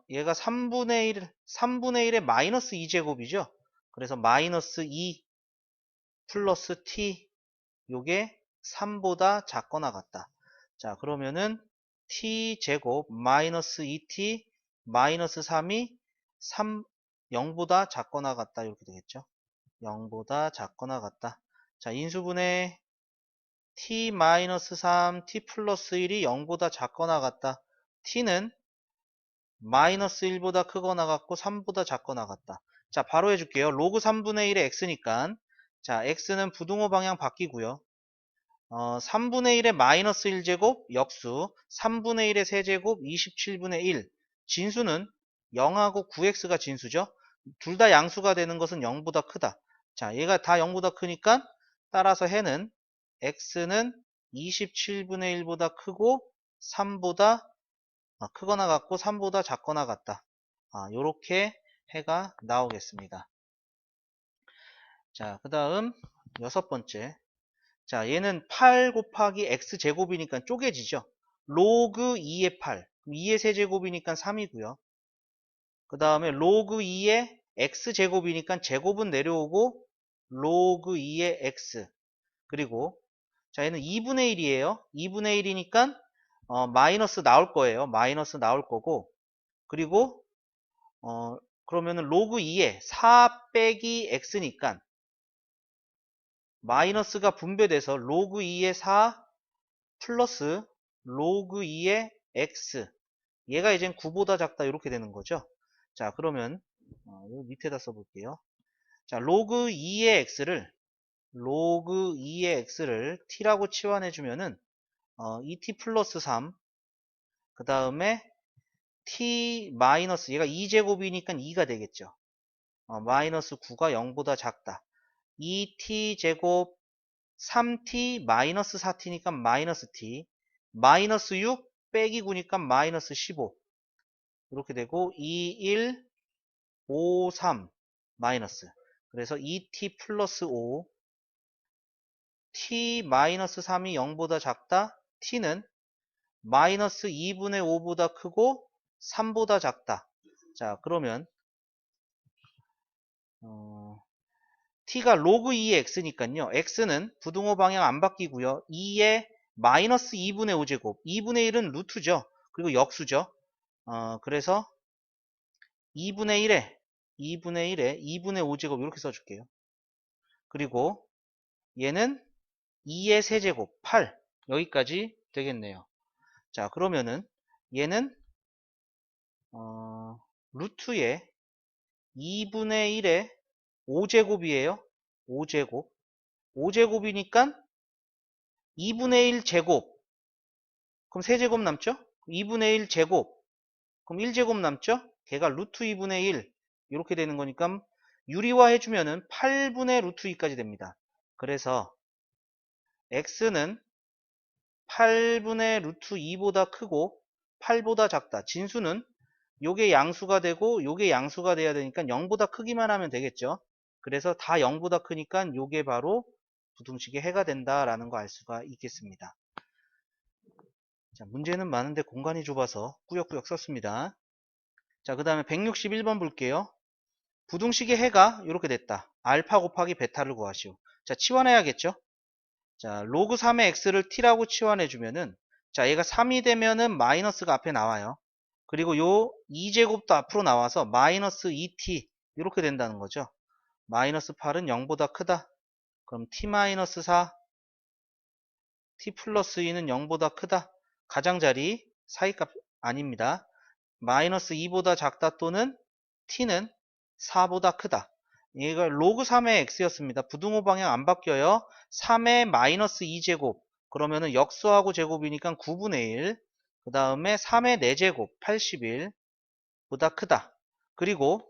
A: 얘가 3분의 1의 마이너스 2제곱이죠. 그래서 마이너스 2 플러스 t 요게 3보다 작거나 같다. 자, 그러면은 t제곱 마이너스 2t 마이너스 3이 0보다 작거나 같다. 이렇게 되겠죠. 0보다 작거나 같다. 자, 인수분해 t 마이너스 3, t 플러스 1이 0보다 작거나 같다. t는 마이너스 1보다 크거나 같고 3보다 작거나 같다. 자, 바로 해줄게요. 로그 3분의 1의 x니까 자, x는 부등호 방향 바뀌고요. 3분의 1의 마이너스 1제곱 역수 3분의 1의 세제곱 27분의 1 진수는 0하고 9x가 진수죠. 둘 다 양수가 되는 것은 0보다 크다. 자, 얘가 다 0보다 크니까 따라서 해는 x는 27분의 1보다 크고 3보다 크거나 같고 3보다 작거나 같다. 요렇게 해가 나오겠습니다. 자, 그 다음 여섯 번째. 자, 얘는 8 곱하기 x제곱이니까 쪼개지죠. 로그 2의 8. 2의 세제곱이니까 3이고요. 그 다음에 로그 2의 x제곱이니까 제곱은 내려오고 로그 2의 x. 그리고 자, 얘는 2분의 1이에요. 2분의 1이니까 마이너스 나올 거예요. 마이너스 나올 거고. 그리고 그러면은 로그 2에 4 빼기 x니까 마이너스가 분배돼서 로그 2의 4 플러스 로그 2의 x. 얘가 이젠 9보다 작다 이렇게 되는 거죠. 자, 그러면 요 밑에다 써볼게요. 자, 로그 2의 x를 t라고 치환해 주면은 2t 플러스 3, 그 다음에 t 마이너스, 얘가 2제곱이니까 2가 되겠죠. 마이너스 9가 0보다 작다. 2t 제곱 3t 마이너스 4t니까 마이너스 t, 마이너스 6 빼기 9니까 마이너스 15 이렇게 되고 2, 1, 5, 3 마이너스. 그래서 2t 플러스 5, t 마이너스 3이 0보다 작다. t는 마이너스 2분의 5보다 크고 3보다 작다. 자, 그러면 t가 로그 2의 x니까요. x는 부등호 방향 안 바뀌고요. 2의 마이너스 2분의 5제곱. 2분의 1은 루트죠. 그리고 역수죠. 그래서 2분의 1에 2분의 5제곱 이렇게 써줄게요. 그리고 얘는 2의 세제곱 8 여기까지 되겠네요. 자, 그러면은 얘는 루트에 2분의 1에 5제곱이에요. 5제곱. 5제곱이니까 2분의 1 제곱. 그럼 세제곱 남죠? 2분의 1 제곱. 그럼 1제곱 남죠? 걔가 루트 2분의 1. 이렇게 되는 거니까 유리화 해주면은 8분의 루트 2까지 됩니다. 그래서 x는 8분의 루트 2보다 크고 8보다 작다. 진수는 요게 양수가 되고 요게 양수가 돼야 되니까 0보다 크기만 하면 되겠죠. 그래서 다 0보다 크니까 요게 바로 부등식의 해가 된다라는 거 알 수가 있겠습니다. 자, 문제는 많은데 공간이 좁아서 꾸역꾸역 썼습니다. 자, 그 다음에 161번 볼게요. 부등식의 해가 이렇게 됐다. 알파 곱하기 베타를 구하시오. 자, 치환해야겠죠? 자, 로그 3의 x를 t라고 치환해주면은, 자, 얘가 3이 되면은 마이너스가 앞에 나와요. 그리고 요 2제곱도 앞으로 나와서 마이너스 2t 이렇게 된다는 거죠. 마이너스 8은 0보다 크다. 그럼 t 마이너스 4, t 플러스 2는 0보다 크다. 가장자리 사이값 아닙니다. 마이너스 2보다 작다 또는 t는 4보다 크다. 얘가 로그 3의 x였습니다. 부등호 방향 안 바뀌어요. 3의 마이너스 2제곱. 그러면은 역수하고 제곱이니까 9분의 1. 그 다음에 3의 4제곱 81보다 크다. 그리고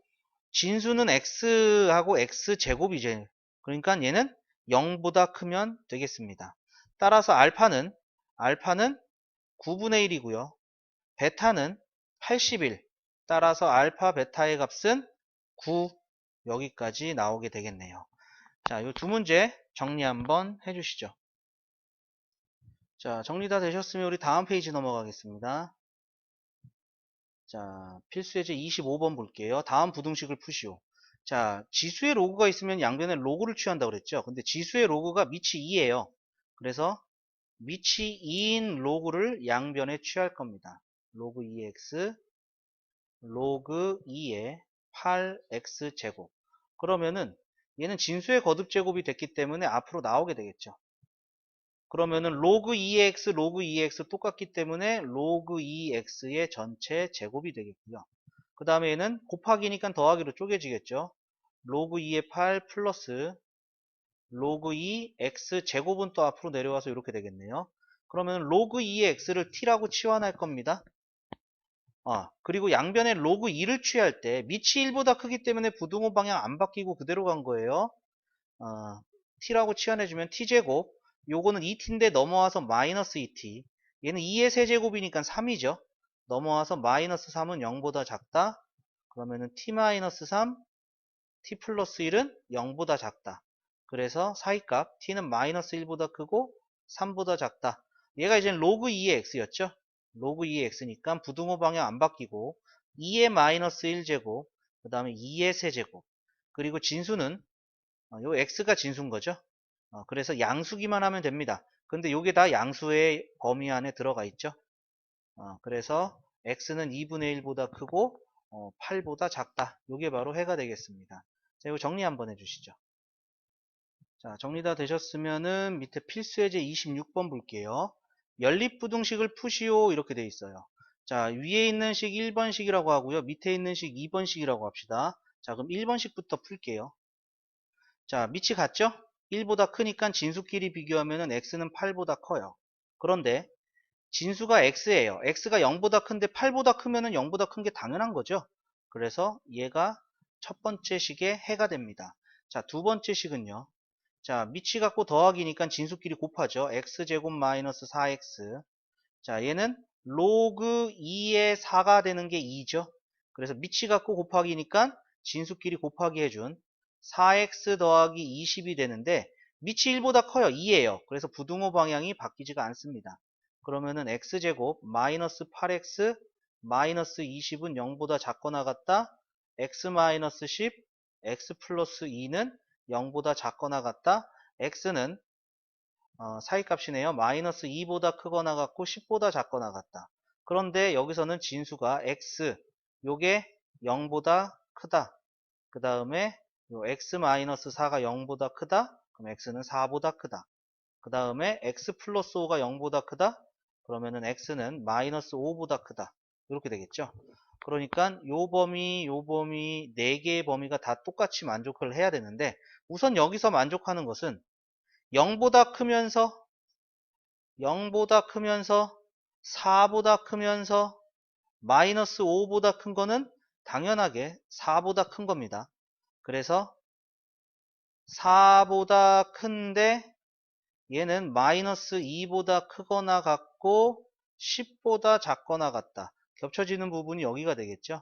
A: 진수는 x하고 x제곱이죠. 그러니까 얘는 0보다 크면 되겠습니다. 따라서 알파는 9분의 1이고요. 베타는 81. 따라서 알파 베타의 값은 9. 여기까지 나오게 되겠네요. 자, 이 두 문제 정리 한번 해주시죠. 자, 정리 다 되셨으면 우리 다음 페이지 넘어가겠습니다. 자, 필수예제 25번 볼게요. 다음 부등식을 푸시오. 자, 지수의 로그가 있으면 양변에 로그를 취한다고 그랬죠. 근데 지수의 로그가 밑이 2예요. 그래서 밑이 2인 로그를 양변에 취할 겁니다. 로그 2x 로그 2의 8x 제곱. 그러면은 얘는 진수의 거듭 제곱이 됐기 때문에 앞으로 나오게 되겠죠. 그러면은 로그 2x 로그 2x 똑같기 때문에 로그 2x의 전체 제곱이 되겠고요. 그 다음에 얘는 곱하기니까 더하기로 쪼개지겠죠. 로그 2의 8 플러스 로그 2 x 제곱은 또 앞으로 내려와서 이렇게 되겠네요. 그러면 로그 2의 x를 t라고 치환할 겁니다. 그리고 양변에 로그 2를 취할 때 밑이 1보다 크기 때문에 부등호 방향 안 바뀌고 그대로 간 거예요. t라고 치환해주면 t제곱, 요거는 2t인데 넘어와서 마이너스 2t, 얘는 2의 세제곱이니까 3이죠. 넘어와서 마이너스 3은 0보다 작다. 그러면은 t-3, t 플러스 1은 0보다 작다. 그래서 사이값 t는 마이너스 1보다 크고 3보다 작다. 얘가 이제 로그 2의 x였죠. 로그 2의 x니까 부등호 방향 안 바뀌고 2의 마이너스 1제곱, 그 다음에 2의 세제곱, 그리고 진수는 요 x가 진수인 거죠. 그래서 양수기만 하면 됩니다. 근데 요게 다 양수의 범위 안에 들어가 있죠. 그래서 x는 2분의 1보다 크고 8보다 작다. 요게 바로 해가 되겠습니다. 자, 이거 정리 한번 해주시죠. 자, 정리 다 되셨으면은 밑에 필수 예제 26번 볼게요. 연립부등식을 푸시오 이렇게 돼 있어요. 자, 위에 있는 식 1번식이라고 하고요. 밑에 있는 식 2번식이라고 합시다. 자, 그럼 1번식부터 풀게요. 자, 밑이 같죠? 1보다 크니까 진수끼리 비교하면은 x는 8보다 커요. 그런데 진수가 x예요. x가 0보다 큰데 8보다 크면은 0보다 큰 게 당연한 거죠. 그래서 얘가 첫 번째 식의 해가 됩니다. 자, 두 번째 식은요. 자, 밑이 같고 더하기니까 진수끼리 곱하죠. x제곱 마이너스 4x. 자, 얘는 로그 2의 4가 되는 게 2죠. 그래서 밑이 같고 곱하기니까 진수끼리 곱하기 해준 4x 더하기 20이 되는데 밑이 1보다 커요. 2예요. 그래서 부등호 방향이 바뀌지가 않습니다. 그러면은 x제곱 마이너스 8x 마이너스 20은 0보다 작거나 같다. x 마이너스 10, x 플러스 2는 0보다 작거나 같다. x는 사이값이네요. 마이너스 2보다 크거나 같고 10보다 작거나 같다. 그런데 여기서는 진수가 x, 요게 0보다 크다. 그 다음에 요 x 마이너스 4가 0보다 크다. 그럼 x는 4보다 크다. 그 다음에 x 플러스 5가 0보다 크다. 그러면은 x는 마이너스 5보다 크다. 이렇게 되겠죠. 그러니까 요 범위, 4개의 범위가 다 똑같이 만족을 해야 되는데 우선 여기서 만족하는 것은 0보다 크면서 0보다 크면서 4보다 크면서 마이너스 5보다 큰 거는 당연하게 4보다 큰 겁니다. 그래서 4보다 큰데 얘는 마이너스 2보다 크거나 같고 10보다 작거나 같다. 겹쳐지는 부분이 여기가 되겠죠.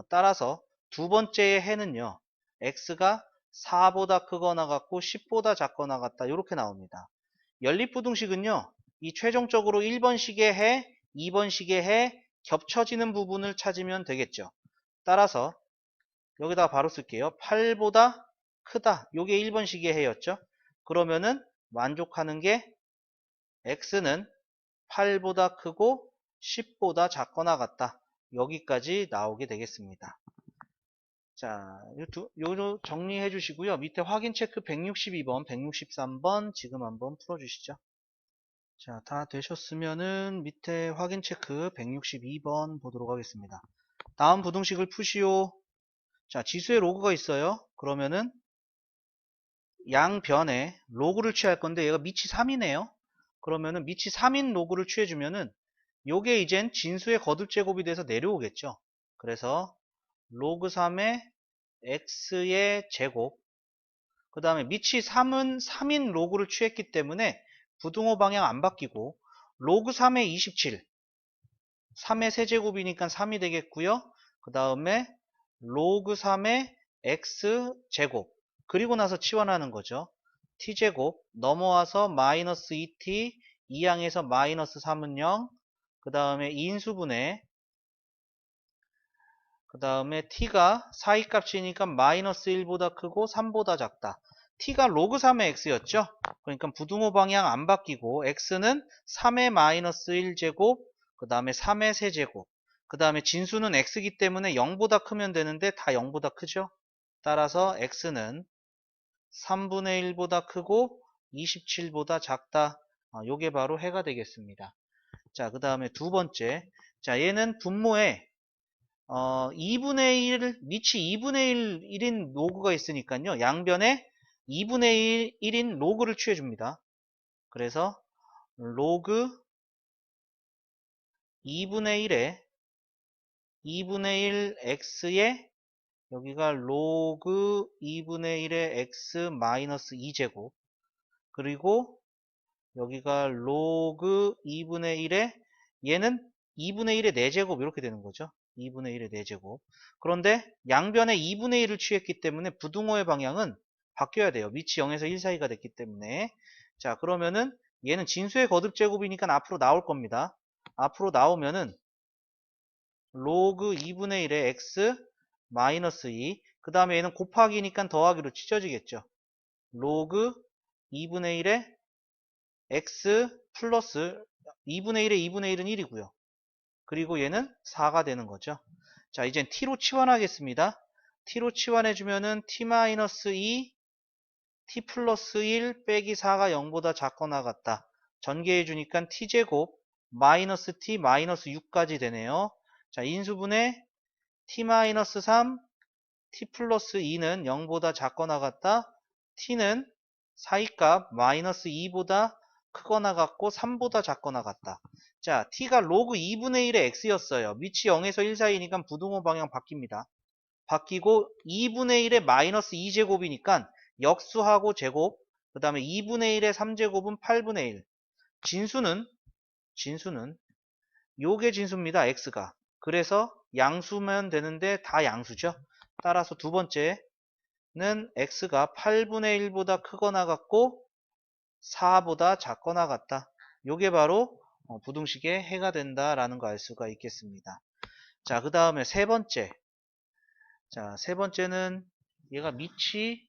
A: 따라서 두 번째의 해는요. x가 4보다 크거나 같고 10보다 작거나 같다. 이렇게 나옵니다. 연립부등식은요. 이 최종적으로 1번식의 해, 2번식의 해 겹쳐지는 부분을 찾으면 되겠죠. 따라서 여기다가 바로 쓸게요. 8보다 크다. 요게 1번식의 해였죠. 그러면은 만족하는 게 x는 8보다 크고 10보다 작거나 같다. 여기까지 나오게 되겠습니다. 자, 요거 정리해 주시고요. 밑에 확인 체크 162번, 163번 지금 한번 풀어 주시죠. 자, 다 되셨으면은 밑에 확인 체크 162번 보도록 하겠습니다. 다음 부등식을 푸시오. 자, 지수에 로그가 있어요. 그러면은 양변에 로그를 취할 건데 얘가 밑이 3이네요. 그러면은 밑이 3인 로그를 취해주면은 요게 이젠 진수의 거듭제곱이 돼서 내려오겠죠. 그래서 로그 3의 x의 제곱, 그 다음에 밑이 3은 3인 로그를 취했기 때문에 부등호 방향 안 바뀌고 로그 3의 27, 3의 세제곱이니까 3이 되겠고요. 그 다음에 로그 3의 x제곱, 그리고 나서 치환하는 거죠. t제곱 넘어와서 마이너스 2t, 2항에서 마이너스 3은 0, 그 다음에 인수분해, 그 다음에 t가 사이값이니까 마이너스 1보다 크고 3보다 작다. t가 로그 3의 x였죠. 그러니까 부등호 방향 안 바뀌고 x는 3의 마이너스 1제곱, 그 다음에 3의 세제곱, 그 다음에 진수는 x이기 때문에 0보다 크면 되는데 다 0보다 크죠. 따라서 x는 3분의 1보다 크고 27보다 작다. 요게 바로 해가 되겠습니다. 자, 그 다음에 두 번째. 자, 얘는 분모에 2분의 1, 밑이 2분의 1인 로그가 있으니까요. 양변에 2분의 1인 로그를 취해줍니다. 그래서 로그 2분의 1에 2분의 1 x에 여기가 로그 2분의 1의 x 마이너스 2제곱 그리고 여기가 로그 2분의 1에 얘는 2분의 1의 4제곱 이렇게 되는 거죠. 2분의 1의 4제곱. 그런데 양변에 2분의 1을 취했기 때문에 부등호의 방향은 바뀌어야 돼요. 밑이 0에서 1 사이가 됐기 때문에. 자, 그러면은 얘는 진수의 거듭 제곱이니까 앞으로 나올 겁니다. 앞으로 나오면은 로그 2분의 1의 x 마이너스 2. 그 다음에 얘는 곱하기니까 더하기로 찢어지겠죠. 로그 2분의 1의 x 플러스 2분의 1의 2분의 1은 1이고요. 그리고 얘는 4가 되는 거죠. 자, 이젠 t로 치환하겠습니다. t로 치환해주면은 t-2 t 플러스 1 빼기 4가 0보다 작거나 같다. 전개해주니까 t제곱 마이너스 t 마이너스 6까지 되네요. 자, 인수분해 t-3 t 플러스 2는 0보다 작거나 같다. t는 사이값 마이너스 2보다 크거나 같고 3보다 작거나 같다. 자, t가 로그 2분의 1의 x였어요. 밑이 0에서 1 사이니까 부등호 방향 바뀝니다. 바뀌고 2분의 1의 마이너스 2제곱이니까 역수하고 제곱, 그 다음에 2분의 1의 3제곱은 8분의 1. 진수는 요게 진수입니다. x가. 그래서 양수면 되는데 다 양수죠. 따라서 두 번째는 x가 8분의 1보다 크거나 같고 4보다 작거나 같다. 요게 바로 부등식의 해가 된다라는 거 알 수가 있겠습니다. 자, 그 다음에 세 번째. 자, 세 번째는 얘가 밑이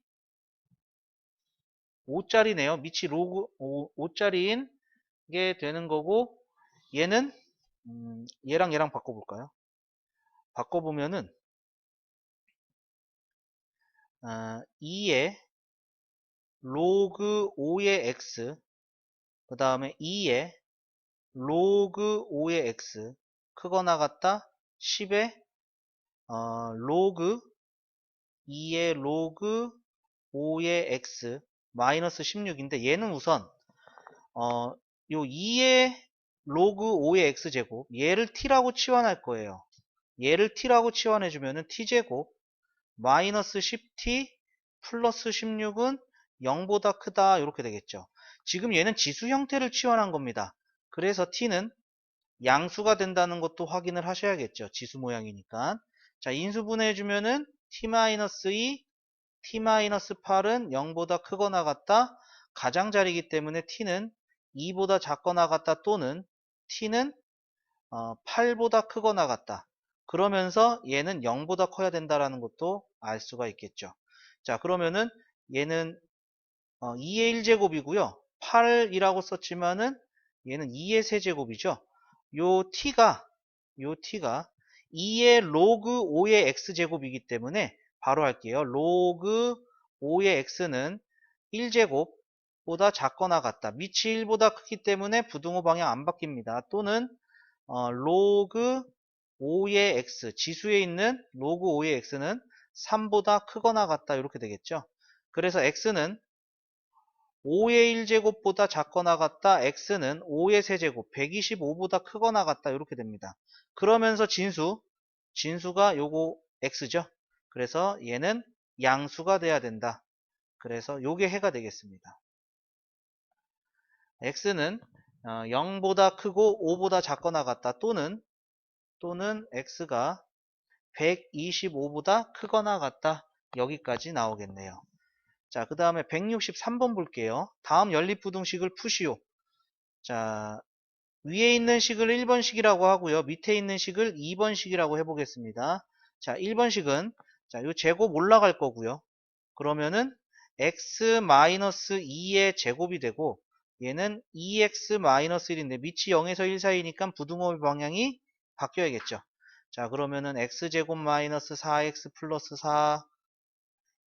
A: 5짜리네요. 밑이 로그 5짜리인 게 되는 거고 얘는 얘랑 바꿔볼까요? 바꿔보면은 2에 로그 5의 x 그 다음에 2에 로그 5의 x 크거나 같다 10에 로그 2의 로그 5의 x 마이너스 16인데 얘는 우선 요 2의 로그 5의 x제곱 얘를 t라고 치환할 거예요. 얘를 t라고 치환해주면은 t제곱 마이너스 10t 플러스 16은 0보다 크다 이렇게 되겠죠. 지금 얘는 지수 형태를 치환한 겁니다. 그래서 t는 양수가 된다는 것도 확인을 하셔야겠죠. 지수 모양이니까. 자, 인수분해해주면은 t-2, t-8은 0보다 크거나 같다. 가장자리이기 때문에 t는 2보다 작거나 같다 또는 t는 8보다 크거나 같다. 그러면서 얘는 0보다 커야 된다라는 것도 알 수가 있겠죠. 자, 그러면은 얘는 2의 1제곱이고요. 8이라고 썼지만은 얘는 2의 세제곱이죠. 요 t가 2의 로그 5의 x제곱이기 때문에 바로 할게요. 로그 5의 x는 1제곱보다 작거나 같다. 밑이 1보다 크기 때문에 부등호 방향 안 바뀝니다. 또는 로그 5의 x, 지수에 있는 로그 5의 x는 3보다 크거나 같다. 이렇게 되겠죠. 그래서 x는 5의 1제곱보다 작거나 같다. x는 5의 세제곱, 125보다 크거나 같다. 이렇게 됩니다. 그러면서 진수가 요거 x죠. 그래서 얘는 양수가 돼야 된다. 그래서 요게 해가 되겠습니다. x는 0보다 크고 5보다 작거나 같다. 또는 x가 125보다 크거나 같다. 여기까지 나오겠네요. 자, 그 다음에 163번 볼게요. 다음 연립부등식을 푸시오. 자, 위에 있는 식을 1번식이라고 하고요. 밑에 있는 식을 2번식이라고 해보겠습니다. 자, 1번식은 자, 요 제곱 올라갈 거고요. 그러면은 x-2의 제곱이 되고 얘는 2x-1인데 밑이 0에서 1 사이니까 부등호의 방향이 바뀌어야겠죠. 자, 그러면은 x제곱 마이너스 4x 플러스 4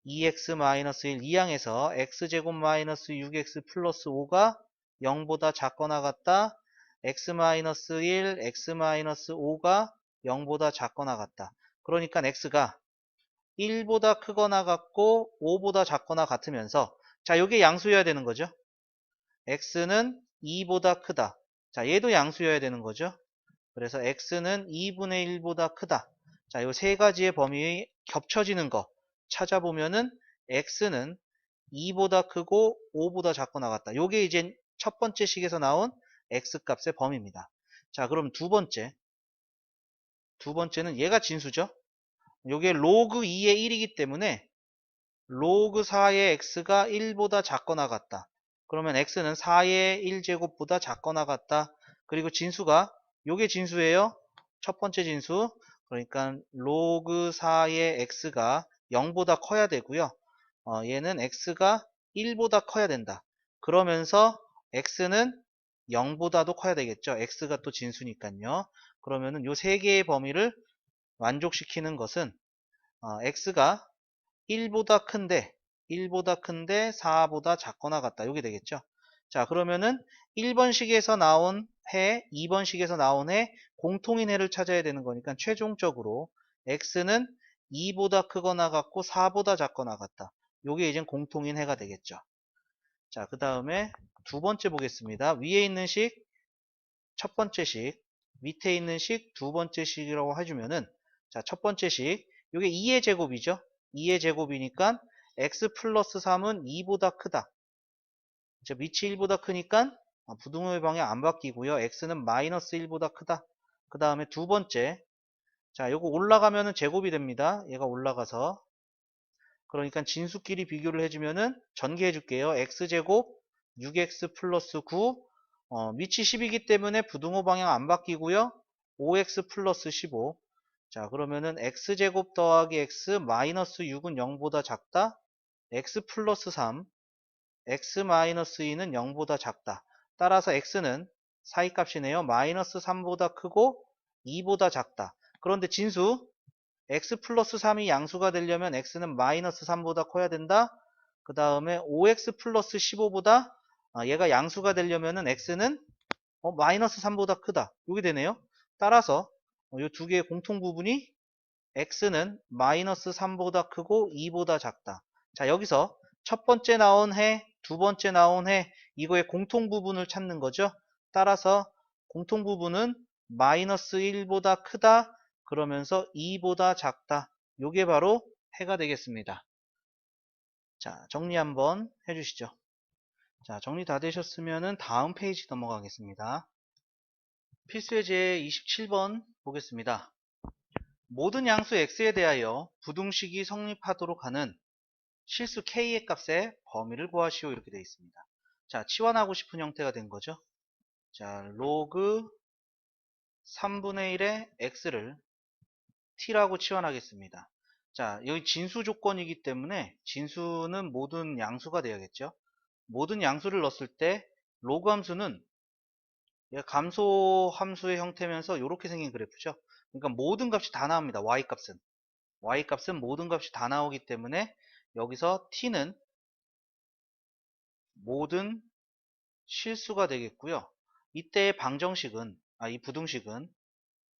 A: 2x-1 이항에서 x제곱 마이너스 6x 플러스 5가 0보다 작거나 같다. x-1, x-5가 0보다 작거나 같다. 그러니까 x가 1보다 크거나 같고 5보다 작거나 같으면서 자, 요게 양수여야 되는 거죠. x는 2보다 크다. 자, 얘도 양수여야 되는 거죠. 그래서 x는 2분의 1보다 크다. 자, 요 세 가지의 범위 겹쳐지는 거 찾아보면은 x는 2보다 크고 5보다 작거나 같다. 요게 이제 첫 번째 식에서 나온 x 값의 범위입니다. 자, 그럼 두 번째는 얘가 진수죠. 요게 로그 2의 1이기 때문에 로그 4의 x가 1보다 작거나 같다. 그러면 x는 4의 1제곱보다 작거나 같다. 그리고 진수가 요게 진수예요. 첫 번째 진수. 그러니까 로그 4의 x가 0보다 커야 되고요. 얘는 x가 1보다 커야 된다. 그러면서 x는 0보다도 커야 되겠죠. x가 또 진수니까요. 그러면은 요 세 개의 범위를 만족시키는 것은 x가 1보다 큰데 4보다 작거나 같다. 이게 되겠죠. 자, 그러면은 1번식에서 나온 해, 2번식에서 나온 해, 공통인 해를 찾아야 되는 거니까 최종적으로 x는 2보다 크거나 같고 4보다 작거나 같다. 요게 이제 공통인 해가 되겠죠. 자, 그 다음에 두 번째 보겠습니다. 위에 있는 식, 첫 번째 식, 밑에 있는 식, 두 번째 식이라고 해주면은, 자, 첫 번째 식, 요게 2의 제곱이죠. 2의 제곱이니까 x 플러스 3은 2보다 크다. 이제 밑이 1보다 크니까 부등호의 방향 안 바뀌고요. x는 마이너스 1보다 크다. 그 다음에 두 번째, 자, 요거 올라가면은 제곱이 됩니다. 얘가 올라가서. 그러니까 진수끼리 비교를 해주면은 전개해 줄게요. x제곱 6x 플러스 9 밑이 10이기 때문에 부등호 방향 안 바뀌고요. 5x 플러스 15. 자, 그러면은 x제곱 더하기 x 마이너스 6은 0보다 작다. x 플러스 3 x 마이너스 2는 0보다 작다. 따라서 x는 사이값이네요. 마이너스 3보다 크고 2보다 작다. 그런데 진수 x 플러스 3이 양수가 되려면 x는 마이너스 3보다 커야 된다. 그 다음에 5x 플러스 15보다 얘가 양수가 되려면은 x는 마이너스 3보다 크다. 이게 되네요. 따라서 이 두 개의 공통 부분이 x는 마이너스 3보다 크고 2보다 작다. 자, 여기서 첫 번째 나온 해, 두 번째 나온 해, 이거의 공통 부분을 찾는 거죠. 따라서 공통 부분은 마이너스 1보다 크다. 그러면서 2보다 작다. 요게 바로 해가 되겠습니다. 자, 정리 한번 해주시죠. 자, 정리 다 되셨으면은 다음 페이지 넘어가겠습니다. 필수예제 27번 보겠습니다. 모든 양수 x에 대하여 부등식이 성립하도록 하는 실수 k의 값의 범위를 구하시오. 이렇게 되어 있습니다. 자, 치환하고 싶은 형태가 된 거죠. 자, 로그 3분의 1의 x를 t라고 치환하겠습니다. 자, 여기 진수 조건이기 때문에 진수는 모든 양수가 되어야겠죠. 모든 양수를 넣었을 때 로그 함수는 감소 함수의 형태면서 이렇게 생긴 그래프죠. 그러니까 모든 값이 다 나옵니다. y 값은 모든 값이 다 나오기 때문에 여기서 t는 모든 실수가 되겠고요. 이때의 방정식은 이 부등식은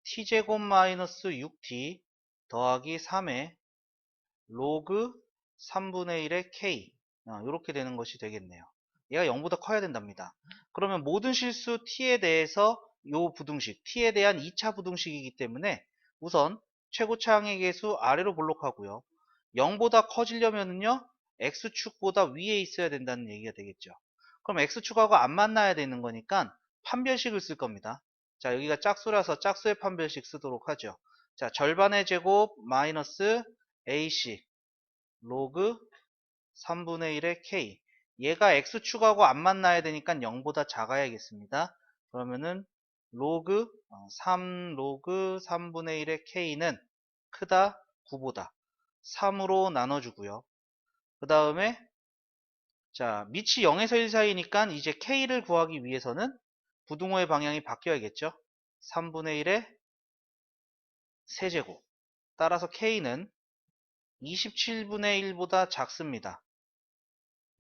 A: t제곱 마이너스 6t 더하기 3의 로그 3분의 1의 k 이렇게 되는 것이 되겠네요. 얘가 0보다 커야 된답니다. 그러면 모든 실수 t에 대해서 요 부등식 t에 대한 2차 부등식이기 때문에 우선 최고차항의 계수 아래로 볼록하고요. 0보다 커지려면요 x축보다 위에 있어야 된다는 얘기가 되겠죠. 그럼 x축하고 안 만나야 되는 거니까 판별식을 쓸 겁니다. 자, 여기가 짝수라서 짝수의 판별식 쓰도록 하죠. 자, 절반의 제곱 마이너스 ac 로그 3분의 1의 k. 얘가 x축하고 안 만나야 되니까 0보다 작아야겠습니다. 그러면은 로그 3 로그 3분의 1의 k는 크다 9보다 3으로 나눠주고요. 그 다음에 자, 밑이 0에서 1 사이니까 이제 k를 구하기 위해서는 부등호의 방향이 바뀌어야겠죠. 3분의 1의 세제곱. 따라서 k는 27분의 1보다 작습니다.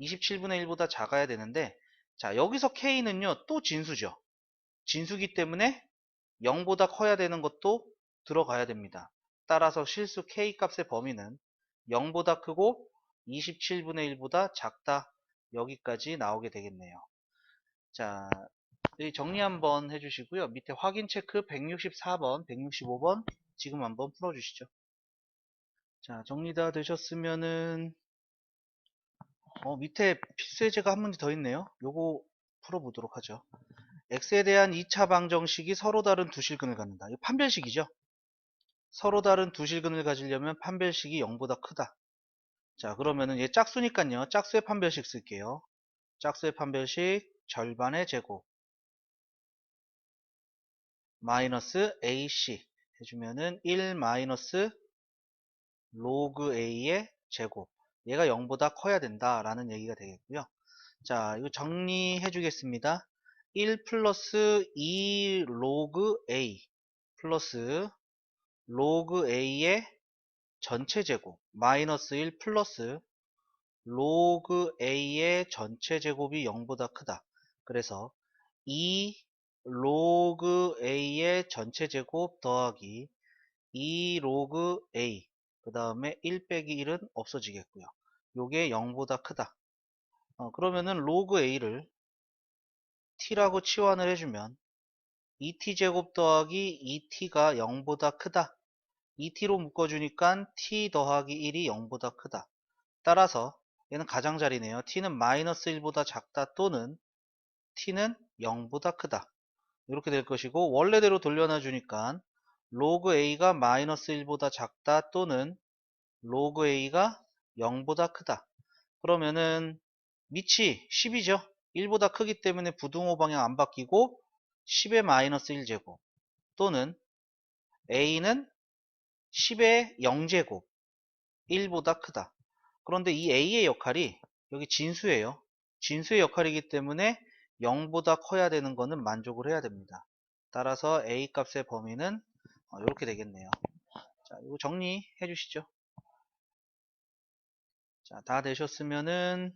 A: 27분의 1보다 작아야 되는데, 자, 여기서 k는요 또 진수죠. 진수기 때문에 0보다 커야 되는 것도 들어가야 됩니다. 따라서 실수 k 값의 범위는 0보다 크고 27분의 1보다 작다. 여기까지 나오게 되겠네요. 자, 여기 정리 한번 해주시고요. 밑에 확인 체크 164번, 165번 지금 한번 풀어주시죠. 자, 정리 다 되셨으면은 밑에 필수 예제가 한 문제 더 있네요. 요거 풀어보도록 하죠. x에 대한 2차 방정식이 서로 다른 두 실근을 갖는다. 이거 판별식이죠. 서로 다른 두 실근을 가지려면 판별식이 0보다 크다. 자, 그러면은 얘 짝수니까요. 짝수의 판별식 쓸게요. 짝수의 판별식 절반의 제곱 마이너스 AC 해주면은 1 마이너스 로그 A의 제곱. 얘가 0보다 커야 된다라는 얘기가 되겠고요. 자, 이거 정리해 주겠습니다. 1 플러스 2 로그 A 플러스 로그 A의 전체 제곱 마이너스 1 플러스 로그 A의 전체 제곱이 0보다 크다. 그래서 2 로그 A의 전체 제곱 더하기 2 로그 A 그 다음에 1 빼기 1은 없어지겠고요. 요게 0보다 크다. 그러면은 로그 A를 t라고 치환을 해주면 2t제곱 더하기 2t가 0보다 크다. 2t로 묶어주니까 t 더하기 1이 0보다 크다. 따라서 얘는 가장자리네요. t는 마이너스 1보다 작다 또는 t는 0보다 크다. 이렇게 될 것이고 원래대로 돌려놔 주니까 로그 a가 마이너스 1보다 작다 또는 로그 a가 0보다 크다. 그러면은 밑이 10이죠. 1보다 크기 때문에 부등호 방향 안 바뀌고 10의 마이너스 1제곱 또는 a는 10의 0제곱 1보다 크다. 그런데 이 a의 역할이 여기 진수예요. 진수의 역할이기 때문에 0보다 커야 되는 거는 만족을 해야 됩니다. 따라서 a 값의 범위는 이렇게 되겠네요. 자, 이거 정리해 주시죠. 자, 다 되셨으면은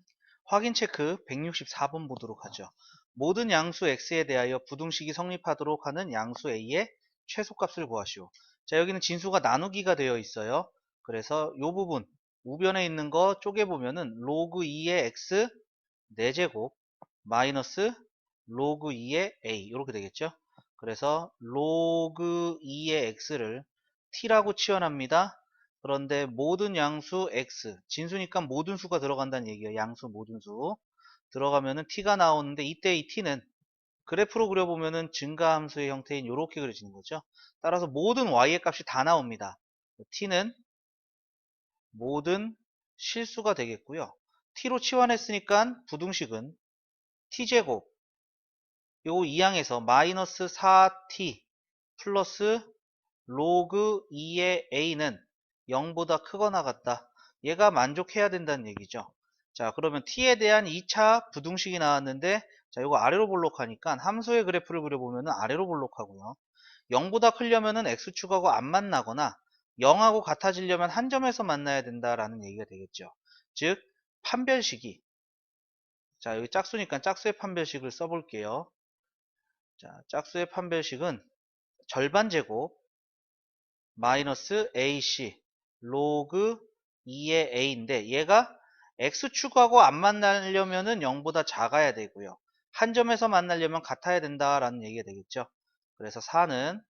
A: 확인 체크 164번 보도록 하죠. 모든 양수 x에 대하여 부등식이 성립하도록 하는 양수 a의 최소값을 구하시오. 자, 여기는 진수가 나누기가 되어 있어요. 그래서 이 부분 우변에 있는 거 쪼개보면은 로그 2의 x 4제곱 마이너스 로그 2의 a 이렇게 되겠죠. 그래서 로그 2의 x를 t라고 치환합니다. 그런데 모든 양수 x 진수니까 모든 수가 들어간다는 얘기예요. 양수 모든 수 들어가면은 t가 나오는데 이때 이 t는 그래프로 그려보면은 증가함수의 형태인 이렇게 그려지는 거죠. 따라서 모든 y의 값이 다 나옵니다. t는 모든 실수가 되겠고요. t로 치환했으니까 부등식은 t제곱 요 이항에서 마이너스 4t 플러스 로그 2의 a는 0보다 크거나 같다. 얘가 만족해야 된다는 얘기죠. 자, 그러면 t에 대한 2차 부등식이 나왔는데 자, 이거 아래로 볼록하니까 함수의 그래프를 그려보면은 아래로 볼록하고요. 0보다 크려면은 x축하고 안 만나거나 0하고 같아지려면 한 점에서 만나야 된다라는 얘기가 되겠죠. 즉 판별식이 자, 여기 짝수니까 짝수의 판별식을 써볼게요. 자, 짝수의 판별식은 절반 제곱 마이너스 AC 로그 2의 A인데 얘가 X축하고 안 만나려면은 0보다 작아야 되고요. 한 점에서 만나려면 같아야 된다라는 얘기가 되겠죠. 그래서 4는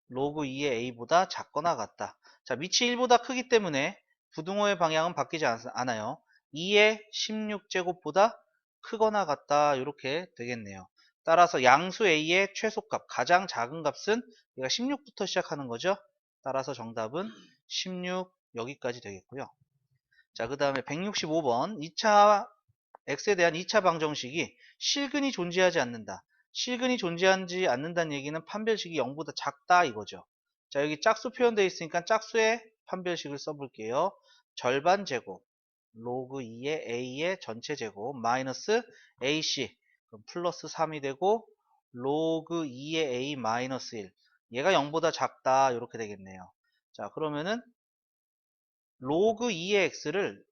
A: 로그 2의 A보다 작거나 같다. 자, 밑이 1보다 크기 때문에 부등호의 방향은 바뀌지 않아요. 2의 16제곱보다 크거나 같다. 이렇게 되겠네요. 따라서 양수 A의 최소값, 가장 작은 값은 얘가 16부터 시작하는 거죠. 따라서 정답은 16 여기까지 되겠고요. 자, 그 다음에 165번 2차 x에 대한 2차 방정식이 실근이 존재하지 않는다. 실근이 존재하지 않는다는 얘기는 판별식이 0보다 작다 이거죠. 자, 여기 짝수 표현되어 있으니까 짝수의 판별식을 써볼게요. 절반 제곱 로그 2의 a의 전체 제곱 마이너스 ac 그럼 플러스 3이 되고 로그 2의 a 마이너스 1 얘가 0보다 작다 이렇게 되겠네요. 자, 그러면은 로그 2의 x를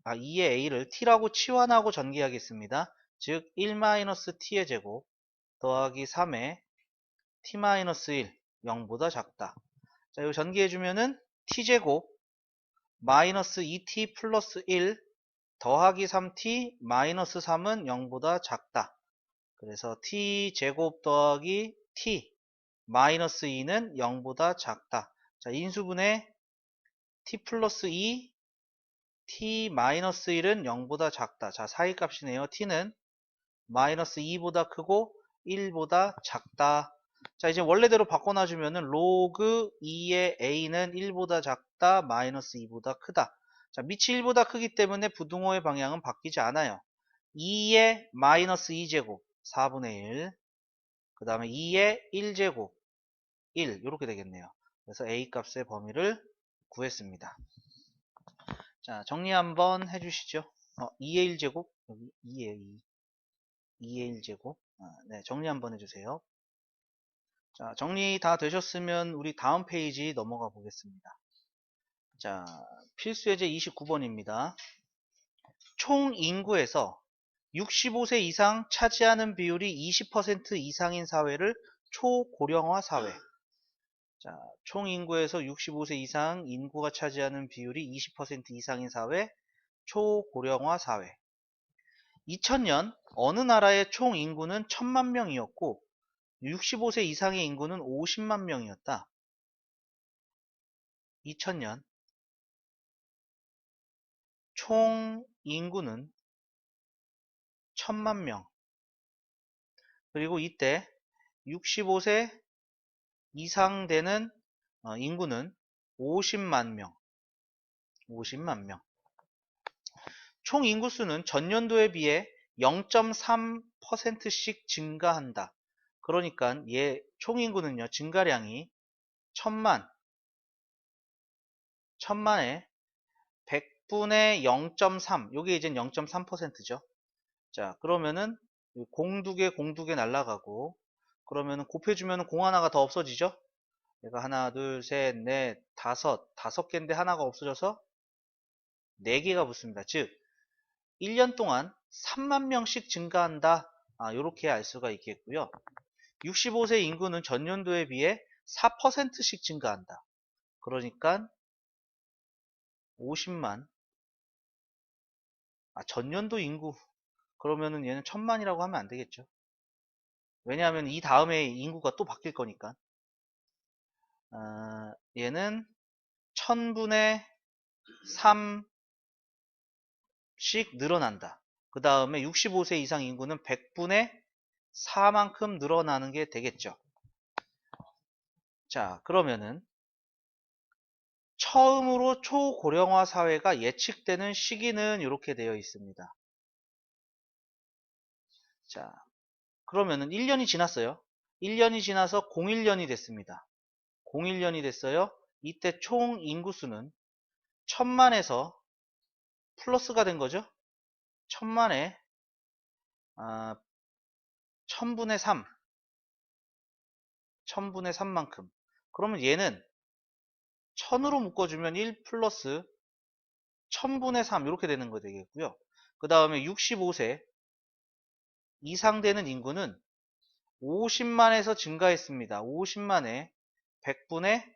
A: 2의 a를 t라고 치환하고 전개하겠습니다. 즉 1-t의 제곱 더하기 3의 t-1 0보다 작다. 자, 이거 전개해주면은 t제곱 마이너스 2t 플러스 1 더하기 3t 마이너스 3은 0보다 작다. 그래서 t제곱 더하기 t 마이너스 2는 0보다 작다. 자, 인수분해 t 플러스 2, t 마이너스 1은 0보다 작다. 자, 사이값이네요. t는 마이너스 2보다 크고 1보다 작다. 자, 이제 원래대로 바꿔놔주면은 로그 2의 a는 1보다 작다, 마이너스 2보다 크다. 자, 밑이 1보다 크기 때문에 부등호의 방향은 바뀌지 않아요. 2의 마이너스 2제곱 4분의 1, 그 다음에 2의 1제곱 1 이렇게 되겠네요. 그래서 a 값의 범위를 구했습니다. 자, 정리 한번 해주시죠. 2의 1제곱 여기 2의 1제곱 네, 정리 한번 해주세요. 자, 정리 다 되셨으면 우리 다음 페이지 넘어가 보겠습니다. 자, 필수예제 29번입니다. 총 인구에서 65세 이상 차지하는 비율이 20% 이상인 사회를 초고령화 사회. 자, 총 인구에서 65세 이상 인구가 차지하는 비율이 20% 이상인 사회, 초고령화 사회. 2000년 어느 나라의 총 인구는 1000만 명이었고 65세 이상의 인구는 50만 명이었다. 2000년 총 인구는 1000만 명. 그리고 이때 65세 이상 되는 인구는 50만 명. 50만 명. 총 인구수는 전년도에 비해 0.3%씩 증가한다. 그러니까 총 인구는요, 증가량이 1000만에 100분의 0.3, 요게 이제 0.3%죠. 자, 그러면은 공두개 날라가고, 그러면은 곱해주면은 공 하나가 더 없어지죠? 얘가 하나, 둘, 셋, 넷, 다섯 개인데 하나가 없어져서 4개가 붙습니다. 즉, 1년 동안 3만 명씩 증가한다. 요렇게 알 수가 있겠고요. 65세 인구는 전년도에 비해 4%씩 증가한다. 그러니까 50만. 전년도 인구. 그러면은 얘는 1000만이라고 하면 안 되겠죠. 왜냐하면 이 다음에 인구가 또 바뀔 거니까. 얘는 1000분의 3씩 늘어난다. 그 다음에 65세 이상 인구는 100분의 4만큼 늘어나는 게 되겠죠. 자, 그러면은 처음으로 초고령화 사회가 예측되는 시기는 이렇게 되어 있습니다. 자, 그러면은 1년이 지났어요. 1년이 지나서 01년이 됐습니다. 01년이 됐어요. 이때 총 인구수는 1000만에서 플러스가 된 거죠. 1000만에 1000분의 3, 1000분의 3만큼. 그러면 얘는 1000으로 묶어주면 1 플러스 1000분의 3 이렇게 되는 거 되겠고요. 그 다음에 65세 이상 되는 인구는 50만에서 증가했습니다. 50만에 100분의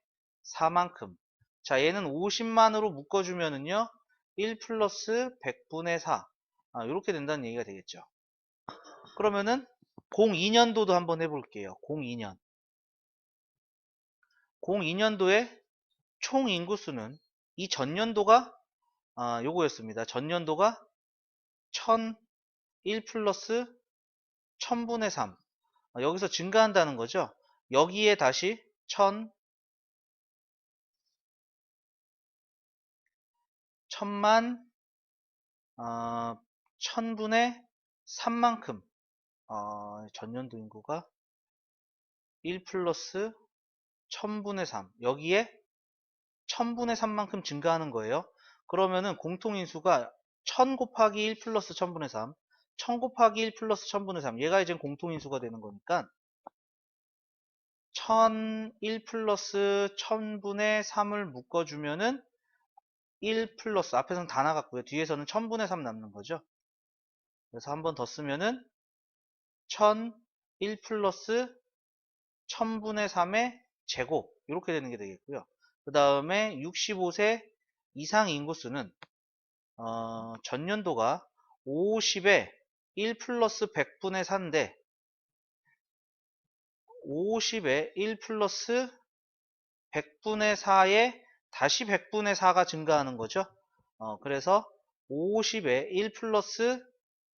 A: 4만큼. 자, 얘는 50만으로 묶어주면은요, 1 플러스 100분의 4. 이렇게 된다는 얘기가 되겠죠. 그러면은 02년도도 한번 해볼게요. 02년. 02년도에 총 인구수는 이 전년도가 요거였습니다. 전년도가 1001 플러스 1000분의 3. 여기서 증가한다는 거죠. 여기에 다시 1000만 1000분의 3만큼 전년도 인구가 1 플러스 1000분의 3 여기에 1000분의 3만큼 증가하는 거예요. 그러면은 공통인수가 1000 곱하기 1 플러스 1000분의 3 1000 곱하기 1 플러스 1000분의 3 얘가 이제 공통인수가 되는 거니까 1001 플러스 1000분의 3을 묶어주면은 1 플러스 앞에서는 다 나갔고요. 뒤에서는 1000분의 3 남는 거죠. 그래서 한 번 더 쓰면은 1001 플러스 1000분의 3의 제곱 이렇게 되는 게 되겠고요. 그 다음에 65세 이상 인구수는 전년도가 50에 1 플러스 100분의 4인데 50에 1 플러스 100분의 4에 다시 100분의 4가 증가하는 거죠. 그래서 50에 1 플러스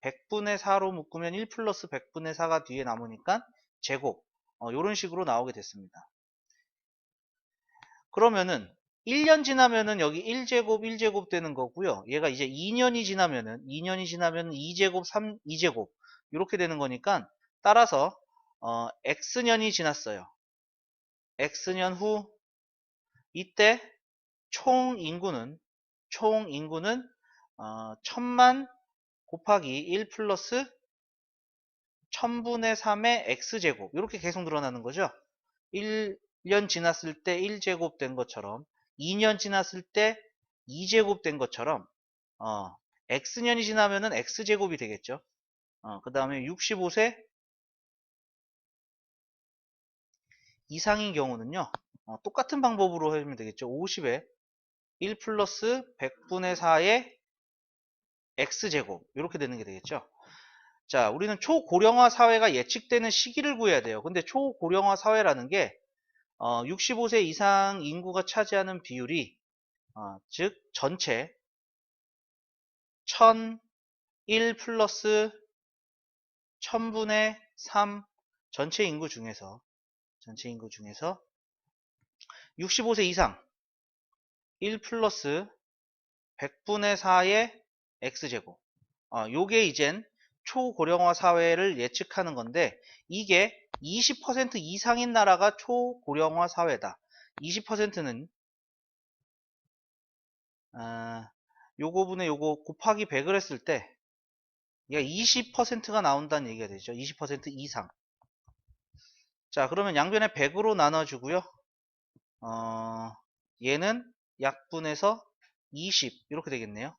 A: 100분의 4로 묶으면 1 플러스 100분의 4가 뒤에 남으니까 제곱. 이런 식으로 나오게 됐습니다. 그러면은 1년 지나면은 여기 1제곱 1제곱 되는 거고요. 얘가 이제 2년이 지나면은 2제곱 2제곱 이렇게 되는 거니까 따라서 x년이 지났어요. x년 후 이때 총 인구는 1000만 곱하기 1 플러스 1000분의 3의 x제곱 이렇게 계속 늘어나는 거죠. 1년 지났을 때 1제곱 된 것처럼 2년 지났을 때 2제곱 된 것처럼 x년이 지나면은 x제곱이 되겠죠. 그 다음에 65세 이상인 경우는요. 똑같은 방법으로 해주면 되겠죠. 50에 1 플러스 100분의 4의 x제곱 이렇게 되는 게 되겠죠. 자, 우리는 초고령화 사회가 예측되는 시기를 구해야 돼요. 근데 초고령화 사회라는 게 65세 이상 인구가 차지하는 비율이 즉 전체 1001 플러스 1000분의 3 전체 인구 중에서 65세 이상 1 플러스 100분의 4의 x제곱 요게 이젠 초고령화 사회를 예측하는 건데 이게 20% 이상인 나라가 초고령화 사회다. 20%는 요거분의 요거 곱하기 100을 했을 때 얘가 20%가 나온다는 얘기가 되죠. 20% 이상. 자, 그러면 양변에 100으로 나눠주고요. 얘는 약분해서 20 이렇게 되겠네요.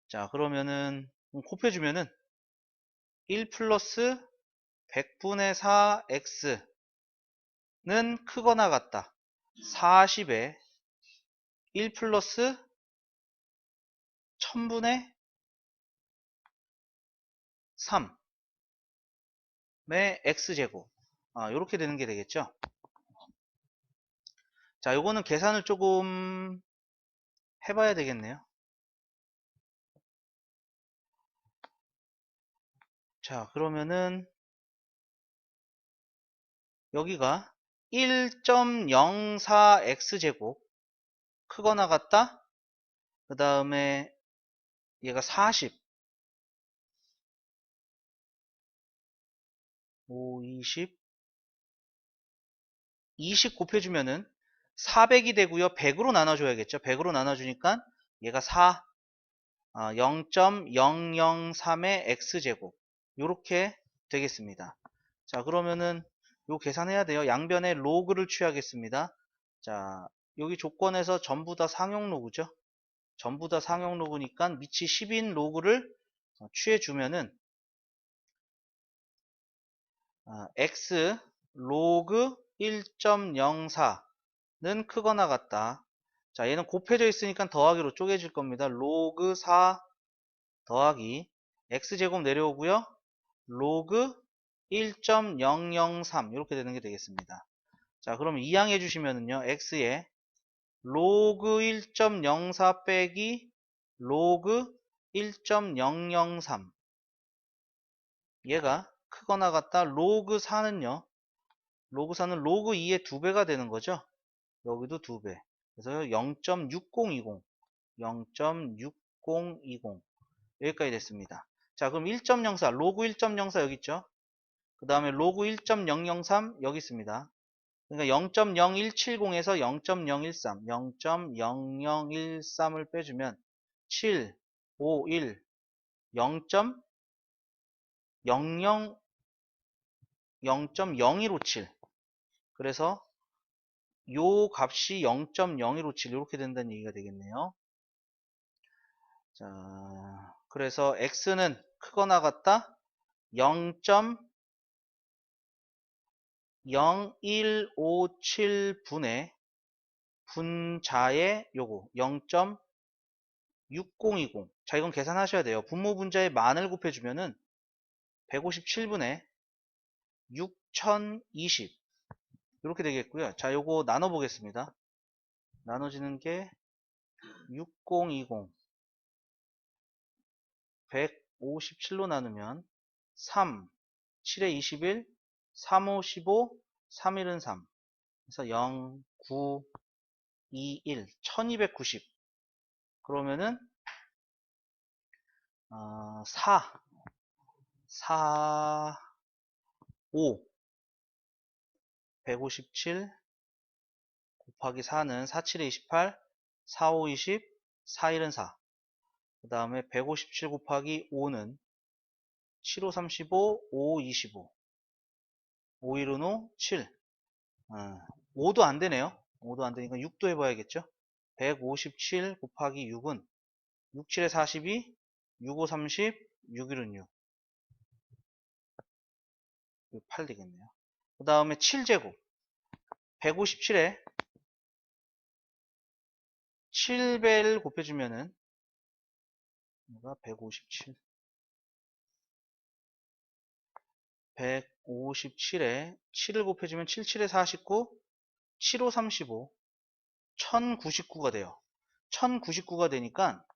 A: 자, 그러면은 곱해주면은 1 플러스 100분의 4x는 크거나 같다. 40에 1 플러스 1000분의 3의 x제곱 이렇게 되는 게 되겠죠. 자, 요거는 계산을 조금 해봐야 되겠네요. 자, 그러면은 여기가 1.04x제곱 크거나 같다. 그 다음에 얘가 40 5, 20 곱해주면은 400이 되고요. 100으로 나눠줘야겠죠. 100으로 나눠주니까 얘가 4 0.003의 x제곱 요렇게 되겠습니다. 자, 그러면은 요 계산해야 돼요. 양변에 로그를 취하겠습니다. 자, 여기 조건에서 전부 다 상용 로그죠. 전부 다 상용 로그니까 밑이 10인 로그를 취해주면은 x 로그 1.04는 크거나 같다. 자, 얘는 곱해져 있으니까 더하기로 쪼개질 겁니다. 로그 4 더하기 x제곱 내려오고요. 로그 1.003 이렇게 되는 게 되겠습니다. 자, 그럼 이항해 주시면은요. x에 로그 1.04 빼기 로그 1.003 얘가 크거나 같다. 로그 4는요. 로그 4는 로그 2의 2배가 되는 거죠. 여기도 2배. 그래서 0.6020 0.6020 여기까지 됐습니다. 자, 그럼 1.04 로그 1.04 여기 있죠. 그 다음에 로그 1.003 여기 있습니다. 그러니까 0.0170에서 0.013 0.0013을 빼주면 7, 5, 1 0.00 0.0157 그래서 요 값이 0.0157 이렇게 된다는 얘기가 되겠네요. 자, 그래서 x는 크거나 같다 0.0157분의 분자의 요거 0.6020 자, 이건 계산하셔야 돼요. 분모 분자의 만을 곱해주면은 157분의 6020 이렇게 되겠고요. 자, 요거 나눠 보겠습니다. 나눠지는 게 6020 157로 나누면 3 7에 21 3 5 15 3 1은 3 그래서 0 9 2 1 1290 그러면은 4 4 5 157 곱하기 4는 4 7에 28 4 5 20 4 1은 4 그 다음에 157 곱하기 5는 7 5 35 5 25 5 1은 5 7 5도 안 되네요. 5도 안 되니까 6도 해봐야겠죠. 157 곱하기 6은 6 7에 42 6 5 30 6 1은 6 8 되겠네요. 그 다음에 7제곱 157에 7배를 곱해주면은 157 157에 7을 곱해주면 7, 7에 49 7, 5, 35 1099가 돼요. 1099가 되니까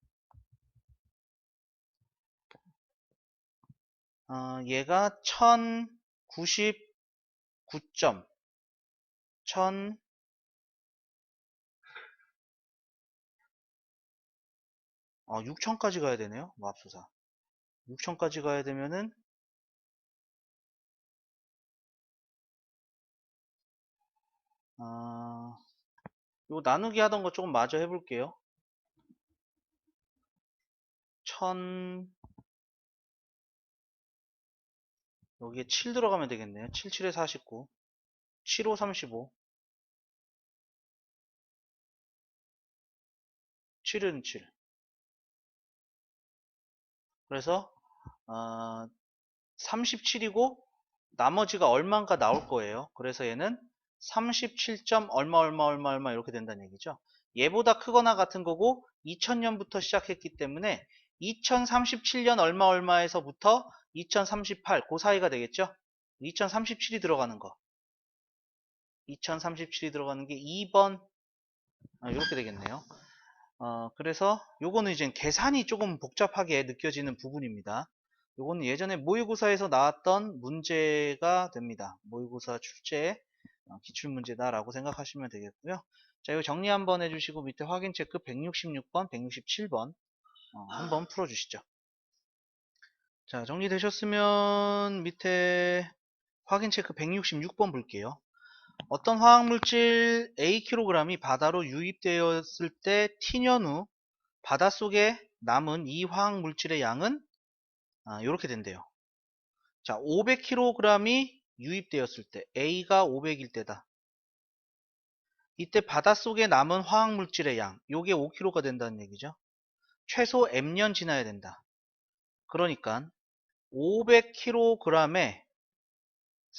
A: 얘가 1099점 1000 6000까지 가야 되네요. 맙소사 6000까지 가야 되면은 요 나누기 하던 거 조금 마저 해볼게요. 1000 여기에 7 들어가면 되겠네요. 7, 7에 49 7, 5, 35 7은 7 그래서 37이고 나머지가 얼마인가 나올 거예요. 그래서 얘는 37점 얼마 얼마 얼마 얼마 이렇게 된다는 얘기죠. 얘보다 크거나 같은 거고 2000년부터 시작했기 때문에 2037년 얼마 얼마에서부터 2038 그 사이가 되겠죠. 2037이 들어가는 거 2037이 들어가는 게 2번 이렇게 되겠네요. 그래서 요거는 이제 계산이 조금 복잡하게 느껴지는 부분입니다. 요거는 예전에 모의고사에서 나왔던 문제가 됩니다. 모의고사 출제 기출문제다 라고 생각하시면 되겠고요. 자, 이거 정리 한번 해주시고 밑에 확인 체크 166번, 167번 한번 풀어주시죠. 자, 정리되셨으면 밑에 확인 체크 166번 볼게요. 어떤 화학물질 Akg이 바다로 유입되었을 때 T년 후 바닷속에 남은 이 화학물질의 양은 이렇게 된대요. 자, 500kg이 유입되었을 때 A가 500일 때다. 이때 바닷속에 남은 화학물질의 양 요게 5kg가 된다는 얘기죠. 최소 M년 지나야 된다. 그러니까 500kg에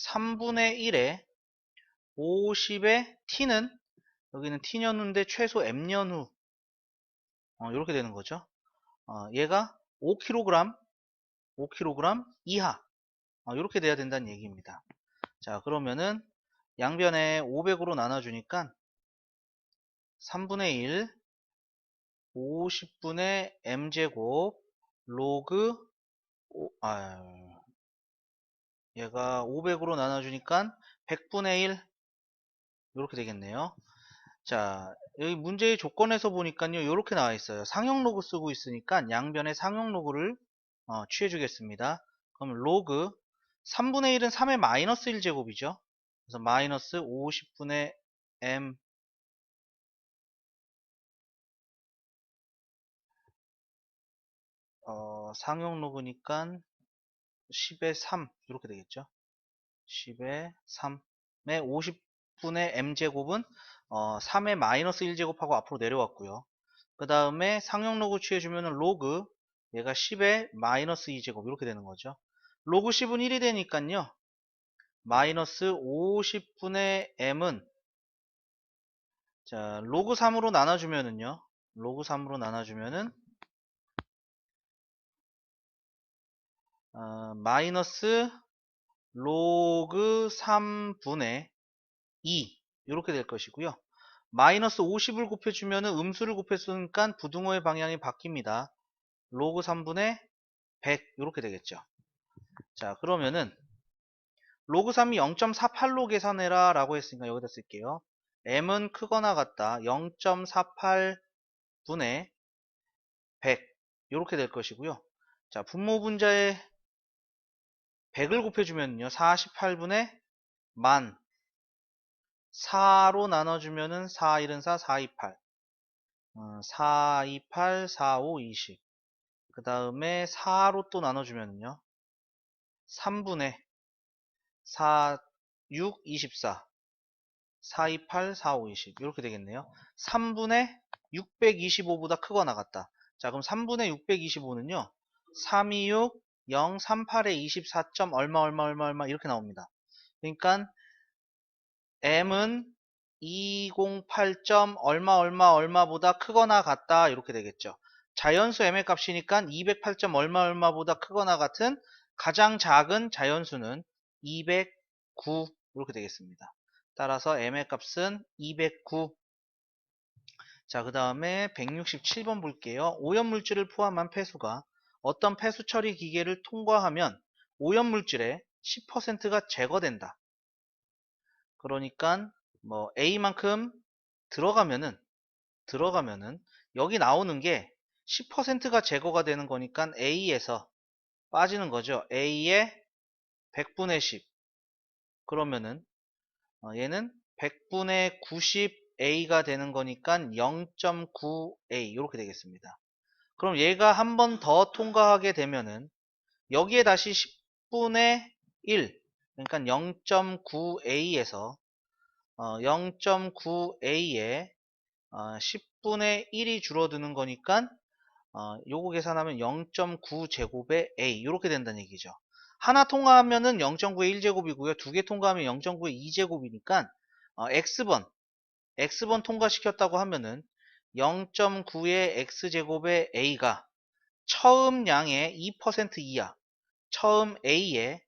A: 3분의 1에 50의 T는 여기는 T년 후인데 최소 M년 후 이렇게 되는 거죠. 얘가 5kg 이하 이렇게 돼야 된다는 얘기입니다. 자, 그러면은 양변에 500으로 나눠주니까 3분의 1 50분의 m제곱 로그 얘가 500으로 나눠주니까 100분의 1 이렇게 되겠네요. 자, 여기 문제의 조건에서 보니까요 이렇게 나와 있어요. 상용 로그 쓰고 있으니까 양변에 상용 로그를 취해 주겠습니다. 그럼 로그 3분의 1은 3의 마이너스 1제곱이죠. 그래서 마이너스 50분의 m 상용 로그니까 10의 3 이렇게 되겠죠. 10의 3의 50분의 m제곱은 3의 마이너스 1제곱하고 앞으로 내려왔고요. 그 다음에 상용 로그 취해주면 로그 얘가 10의 마이너스 2제곱 이렇게 되는 거죠. 로그 10은 1이 되니까요. 마이너스 50분의 m은 자 로그 3으로 나눠주면은요. 로그 3으로 나눠주면은 마이너스 로그 3분의 2 이렇게 될 것이고요. 마이너스 50을 곱해주면은 음수를 곱했으니까 부등호의 방향이 바뀝니다. 로그 3분의 100 이렇게 되겠죠. 자, 그러면은 로그 3이 0.48로 계산해라 라고 했으니까 여기다 쓸게요. m은 크거나 같다. 0.48분의 100 이렇게 될 것이고요. 자, 분모 분자에 100을 곱해주면요. 48분의 10,000 4로 나눠주면은 4, 1은 4, 4, 2, 8 4, 2, 8, 4, 5, 20 그 다음에 4로 또 나눠주면요. 3분의 4, 6, 24 4, 2, 8, 4, 5, 20 이렇게 되겠네요. 3분의 625보다 크거나 같다. 자, 그럼 3분의 625는요. 326, 0, 38에 24. 얼마 얼마 얼마 얼마 이렇게 나옵니다. 그러니까 m은 208. 얼마 얼마 얼마보다 크거나 같다 이렇게 되겠죠. 자연수 m의 값이니까 208. 얼마 얼마보다 크거나 같은 가장 작은 자연수는 209 이렇게 되겠습니다. 따라서 m의 값은 209. 자, 그 다음에 167번 볼게요. 오염물질을 포함한 폐수가 어떤 폐수 처리 기계를 통과하면 오염물질의 10%가 제거된다. 그러니까 뭐 A만큼 들어가면은 여기 나오는 게 10%가 제거가 되는 거니까 A에서 빠지는 거죠. A의 100분의 10. 그러면은 얘는 100분의 90A가 되는 거니까 0.9A 이렇게 되겠습니다. 그럼 얘가 한 번 더 통과하게 되면은 여기에 다시 10분의 1 그러니까 0.9A에서 0.9A에 10분의 1이 줄어드는 거니까 요거 계산하면 0.9제곱의 A 이렇게 된다는 얘기죠. 하나 통과하면은 0.9의 1제곱이고요. 두 개 통과하면 0.9의 2제곱이니까 X번 통과시켰다고 하면은 0.9의 X제곱의 A가 처음 양의 2% 이하, 처음 A의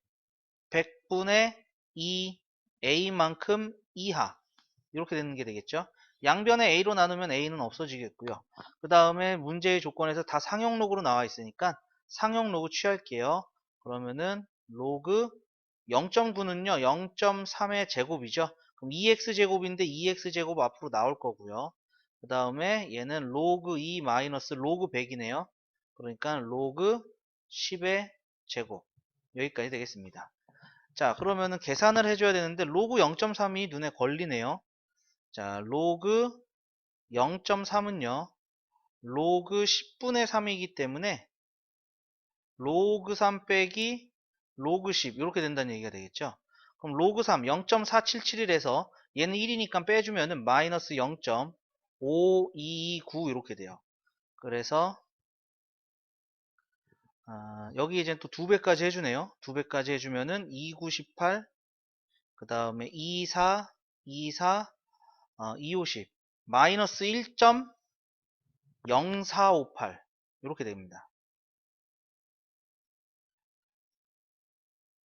A: 100분의 2 A만큼 이하 이렇게 되는 게 되겠죠. 양변에 A로 나누면 A는 없어지겠고요. 그 다음에 문제의 조건에서 다 상용로그로 나와 있으니까 상용로그 취할게요. 그러면은 로그 0.9는요 0.3의 제곱이죠. 그럼 2x제곱인데 2x제곱 앞으로 나올 거고요. 그 다음에 얘는 로그 2 마이너스 로그 100이네요. 그러니까 로그 10의 제곱 여기까지 되겠습니다. 자, 그러면은 계산을 해줘야 되는데 로그 0.3이 눈에 걸리네요. 자, 로그 0.3은요. 로그 10분의 3이기 때문에 로그 3 빼기 로그 10 이렇게 된다는 얘기가 되겠죠. 그럼 로그 3 0.4771에서 얘는 1이니까 빼주면은 마이너스 0.529 이렇게 돼요. 그래서 여기 이제 또 2배까지 해주네요. 2배까지 해주면은 2918 그 다음에 24 24 250 마이너스 1.0458 이렇게 됩니다.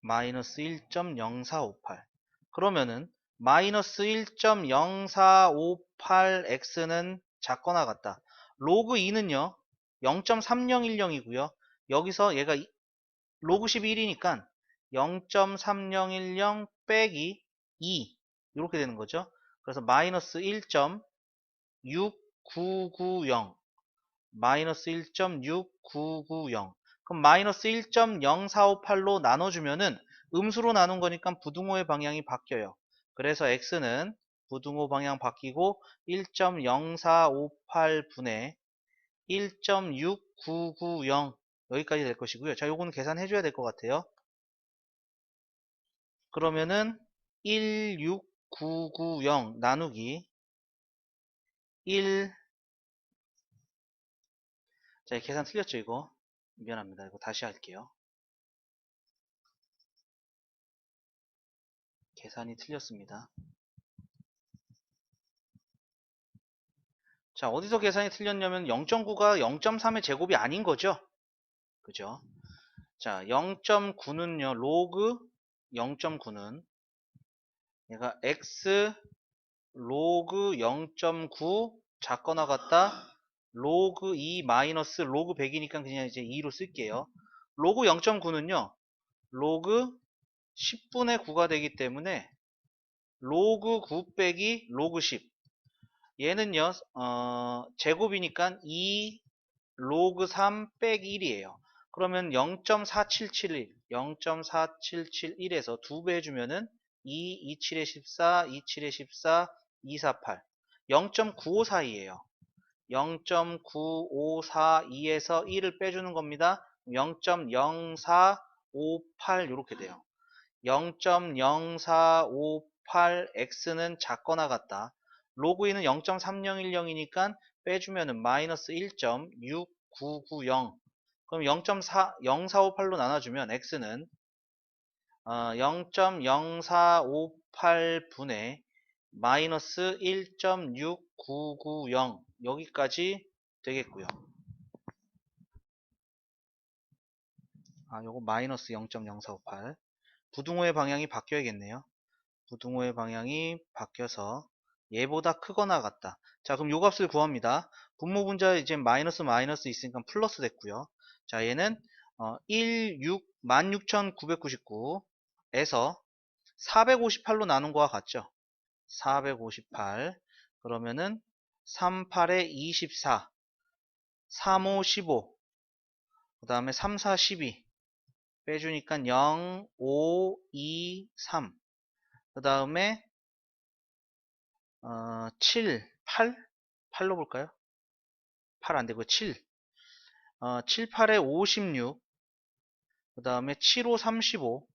A: 마이너스 1.0458 그러면은 마이너스 1.0458x는 작거나 같다. 로그 2는요 0.3010이고요. 여기서 얘가 로그 11이니까 0.3010 빼기 2 이렇게 되는 거죠. 그래서 마이너스 1.6990 마이너스 1.6990 그럼 마이너스 1.0458로 나눠주면은 음수로 나눈 거니까 부등호의 방향이 바뀌어요. 그래서 x는 부등호 방향 바뀌고 1.0458분의 1.6990 여기까지 될 것이고요. 자, 요거는 계산해 줘야 될 것 같아요. 그러면은 16990 나누기 1 자, 계산 틀렸죠, 이거? 미안합니다. 이거 다시 할게요. 계산이 틀렸습니다. 자, 어디서 계산이 틀렸냐면 0.9가 0.3의 제곱이 아닌 거죠? 그죠? 자, 0.9는요, 로그 0.9는 얘가 x 로그 0.9 작거나 같다 로그 2 마이너스 로그 100이니까 그냥 이제 2로 쓸게요. 로그 0.9는요 로그 10분의 9가 되기 때문에 로그 9 빼기 로그 10 얘는요 제곱이니까 2 로그 3 빼기 1이에요. 그러면 0.4771 0.4771에서 2배 해주면은 2, 27에 14, 27에 14, 248 0.954이에요. 0.9542에서 1을 빼주는 겁니다. 0.0458 이렇게 돼요. 0.0458x는 작거나 같다. 로그 2는 0.3010이니까 빼주면은 마이너스 1.6990 그럼 0.0458로 나눠주면 x는 0.0458분의 마이너스 1.6990 여기까지 되겠고요. 요거 마이너스 0.0458 부등호의 방향이 바뀌어야겠네요. 부등호의 방향이 바뀌어서 얘보다 크거나 같다. 자, 그럼 요 값을 구합니다. 분모 분자 이제 마이너스 마이너스 있으니까 플러스 됐고요. 자, 얘는 16,999에서 458로 나눈 거와 같죠? 458 그러면은 38에 24 35 15 그 다음에 3 4 12 빼주니까 0 5 2 3 그 다음에 7 8 8로 볼까요? 8 안되고 7 7 8에 56 그 다음에 7 5 35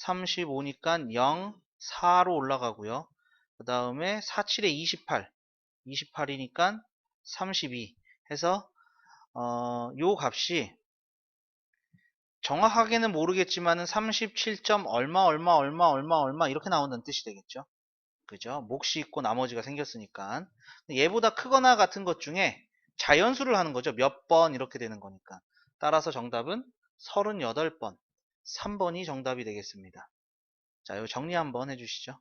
A: 35니까 0 4로 올라가고요. 그 다음에 4 7에 28 28이니까 32 해서 요 값이 정확하게는 모르겠지만은 37. 얼마 얼마 얼마 얼마 얼마 이렇게 나온다는 뜻이 되겠죠. 그죠? 몫이 있고 나머지가 생겼으니까 얘보다 크거나 같은 것 중에 자연수를 하는 거죠. 몇 번 이렇게 되는 거니까. 따라서 정답은 38번 3번이 정답이 되겠습니다. 자, 요 정리 한번 해주시죠.